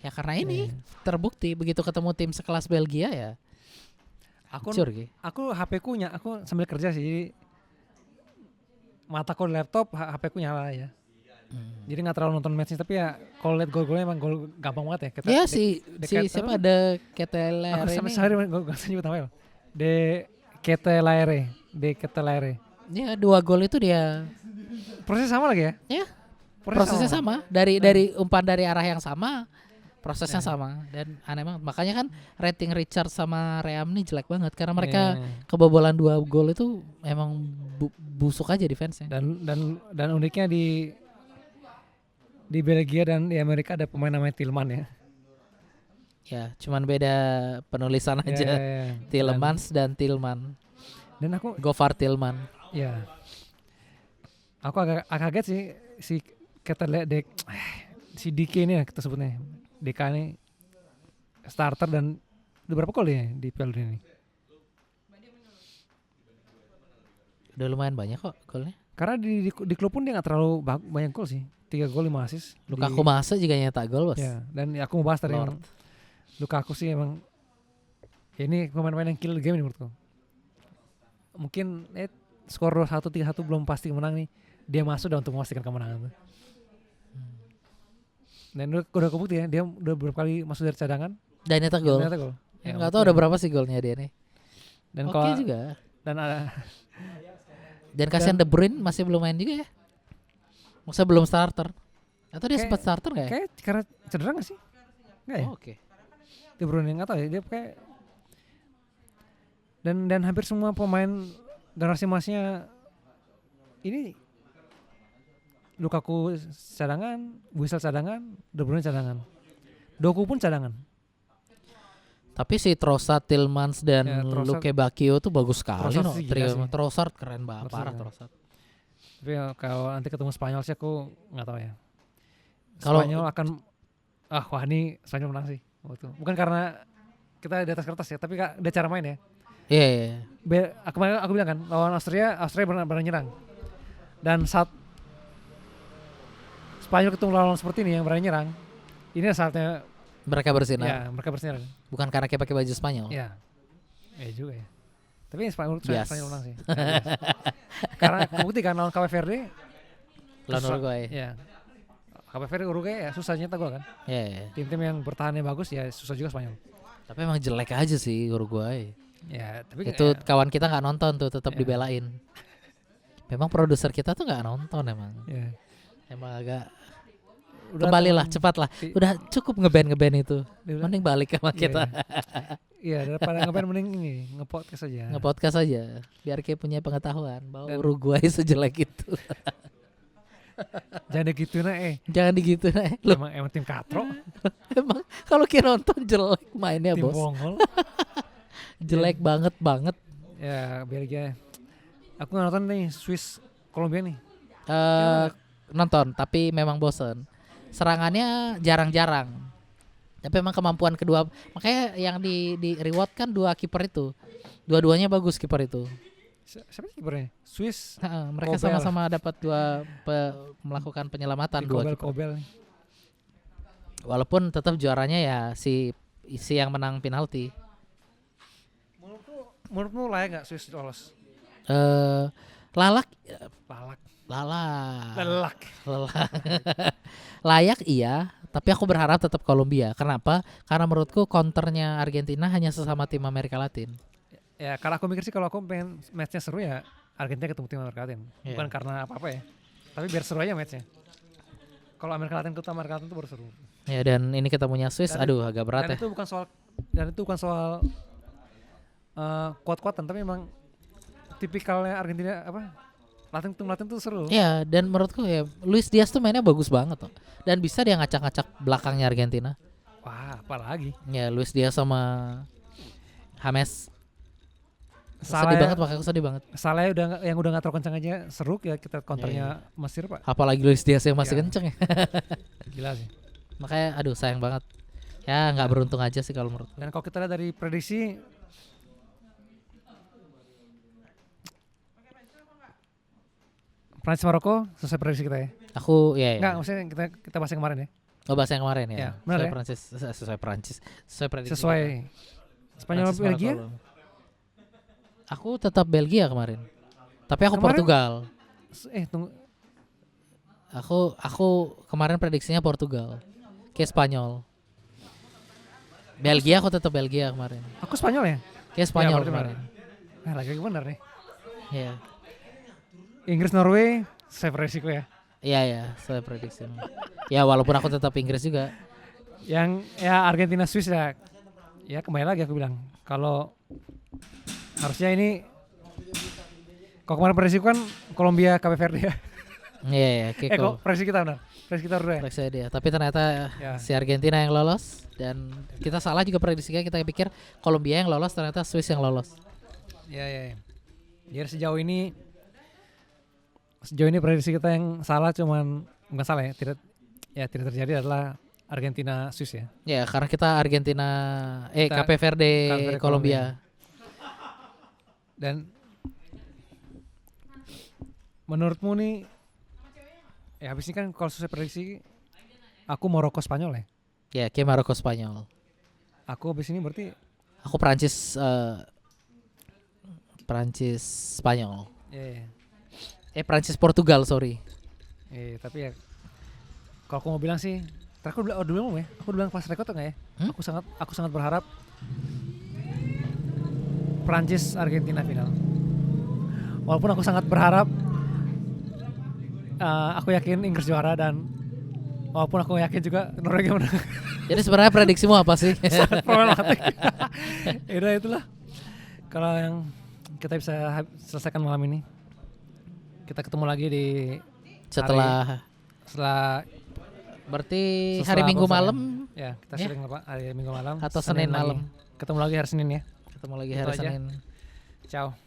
Ya karena ini terbukti begitu ketemu tim sekelas Belgia ya. Hancur gitu. aku HP-ku aku sambil kerja sih. Jadi mataku di laptop, HP-ku nyala ya. Jadi nggak terlalu nonton matchnya, tapi ya kalau lihat gol-golnya emang gol gampang banget ya. Ya si siapa ada Ketelere Aku sampai ini. sehari gak bisa nyebut namanya. De Ketelere. Ya 2 gol itu dia. Proses sama lagi ya? Ya. Prosesnya sama. Dari umpan dari arah yang sama. Prosesnya sama dan aneh banget. Makanya kan rating Richard sama Ream nih jelek banget karena mereka kebobolan 2 gol itu emang busuk aja defense-nya. Dan uniknya di Belgia dan di Amerika ada pemain namanya Tillman ya. Ya, cuman beda penulisan aja. Ya. Tielemans dan Tillman. Dan aku Gofar Tillman. ya. Aku agak kaget sih si si DK ini ya kita sebutnya. DK ini starter dan udah berapa gol ya di Piala Dunia ini? Udah lumayan banyak kok golnya. Karena di klub pun dia nggak terlalu banyak gol sih. 3 gol 5 assist. Lukaku Masa juga nyetak gol, Bos. Ya, dan aku mau bahas tadi Lord. emang Lukaku sih emang ini pemain-pemain yang kill the game ini menurutku. Mungkin skor 2-1 3-1 belum pasti menang nih. Dia masuk udah untuk memastikan kemenangan tuh. Dan udah kebukti ya, dia udah beberapa kali masuk dari cadangan. Dan nyetak gol. Ternyata gol. Ya, Enggak tahu udah berapa sih golnya dia nih. Dan Oke kalau juga. dan ada Dan kasihan De Bruyne masih belum main juga ya. Masa belum starter? Atau dia Kayak- sempat starter nggak ya? kayak karena cedera gak sih? Enggak ya? Oh, oke. De Bruyne nggak tahu ya, dia kayak dan hampir semua pemain generasi emasnya ini Lukaku cadangan, Witsel cadangan, De Bruyne cadangan, Doku pun cadangan. Tapi si Trossard, Tillmans dan Ya, Trossard- Luke Bacchio tuh bagus sekali Trossard no. sih gila sih. Trossard keren banget, Trossard parah ya. Trossard. Tapi ya, kalau nanti ketemu Spanyol sih aku nggak tahu ya. Kalau- Spanyol akan wah ini Spanyol menang sih waktu. Bukan karena kita di atas kertas ya, tapi ada cara main ya. Iya, iya. Kemarin aku bilang kan lawan Austria benar nyerang. Dan saat Spanyol ketemu lawan seperti ini yang berani nyerang, ini saatnya Mereka bersinar. ya mereka bersinar. Bukan karena kayak pakai baju Spanyol. Ya, juga ya. Tapi Spanyol Bias. menang sih. Karena kebukti kan lawan Cape Verde. Lawan susah- Uruguay. Ya. Cape Verde Uruguay ya susah nyetak gol kan. Iya, iya. Tim-tim yang bertahannya bagus ya susah juga Spanyol. Tapi emang jelek aja sih Uruguay. Ya, tapi Itu kawan kita nggak nonton tuh, tetap Ya. dibelain. Memang produser kita tuh nggak nonton emang. ya. Emang agak Udah kembalilah tahun- cepatlah. Ti- Udah cukup ngeband itu. Udah. Mending balik sama Iya, kita. Iya, daripada ngapain mending ini nge-podcast aja. Nge-podcast aja biar kayak punya pengetahuan bahwa Dan- Uruguay sejelek itu. Jangan gitu Jangan digitu nah. Lu emang tim katro, emang kalau kayak nonton jelek mainnya tim bos. bongol. Jelek banget. Ya, Belgia. Aku nggak nonton nih Swiss Kolombia nih. Nonton tapi memang bosen. Serangannya jarang-jarang. Tapi memang kemampuan kedua, makanya yang di reward kan dua kiper itu. Dua-duanya bagus kiper itu. Siapa sih kipernya? Swiss Mereka Kobel. sama-sama dapat melakukan penyelamatan dua kiper. Kobel. Walaupun tetap juaranya ya si yang menang penalti. Menurutmu layak nggak Swiss lolos? Lalak Lalak. Lalak layak iya, tapi aku berharap tetap Kolombia. Kenapa? Karena menurutku counternya Argentina hanya sesama tim Amerika Latin. Ya, kalau aku mikir sih kalau aku pengen matchnya seru ya Argentina ketemu tim Amerika Latin. Iya. Bukan karena apa-apa ya. Tapi biar seru aja matchnya. Kalau Amerika Latin ketemu Amerika Latin itu baru seru. Ya dan ini ketemunya Swiss, Dan- aduh agak berat Dan ya. itu bukan soal kuat-kuatan, tapi memang tipikalnya Argentina Latin tuh seru. Ya dan menurutku ya Luis Diaz tuh mainnya bagus banget loh. Dan bisa dia ngacak-ngacak belakangnya Argentina. Wah, apalagi. Ya Luis Diaz sama James. Salah Sedih banget, makanya aku sedih banget. Salah yang udah nggak terlalu kencang aja seru ya kita counternya Mesir Pak. Apalagi Luis Diaz yang masih Ya. kenceng ya. Gila sih. Makanya aduh sayang banget. Ya nggak beruntung aja sih kalau menurut. Dan kalau kita lihat dari prediksi Prancis Maroko sesuai prediksi kita ya. Aku ya. Enggak, maksudnya kita bahas yang kemarin ya. Oh bahasa yang kemarin ya. Ya, benar ya? Sesuai Prancis. Sesuai prediksi. Sesuai kita. Spanyol Prancis, Belgia. Maroko. Aku tetap Belgia kemarin. Tapi aku Kemarin- Portugal. Tunggu. Aku kemarin prediksinya Portugal. Kayak Spanyol. Belgia aku tetap Belgia kemarin. Aku Spanyol ya? Kayak Spanyol berarti kemarin. Lagi benar nih. Iya. Inggris Norway saya resiko ya. Iya ya, saya prediksi. Ya walaupun aku tetap Inggris juga. Yang ya Argentina Swiss ya. Ya kembali lagi aku bilang kalau harusnya ini kalau kemarin prediksi kan Kolombia Cape Verde ya. Iya ya, kayak Kok prediksi kita benar. Prediksi kita berdua ya. prediksi dia. Tapi ternyata Ya. si Argentina yang lolos dan kita salah juga prediksinya, kita pikir Kolombia yang lolos, ternyata Swiss yang lolos. Ya. Jadi sejauh ini prediksi kita yang salah cuman bukan salah ya, tidak terjadi adalah Argentina Swiss ya. Ya, karena kita Argentina Kita- Cape Verde Cape Verde, Kolombia. Dan menurutmu nih ya habis ini kan kalau sesuai prediksi aku Maroko Spanyol ya. Ya, kayak Maroko Spanyol. Aku habis ini berarti Aku Prancis Spanyol. ya. Prancis Portugal, sorry. Tapi ya kalau aku mau bilang sih aku dulu ya. Aku bilang pas rekod enggak ya? Hmm? Aku sangat berharap Prancis Argentina final. Walaupun aku sangat berharap aku yakin Inggris juara dan walaupun aku yakin juga Norwegia menang. Jadi sebenarnya prediksimu apa sih? Problematik. Yaudah itulah. Kalau yang kita bisa selesaikan malam ini. Kita ketemu lagi di setelah berarti setelah hari Minggu apa, malam ya kita Ya. sering apa hari Minggu malam atau Senin lagi. malam. Ketemu lagi hari Senin ya. Ketemu lagi Itu hari aja. Senin. Ciao.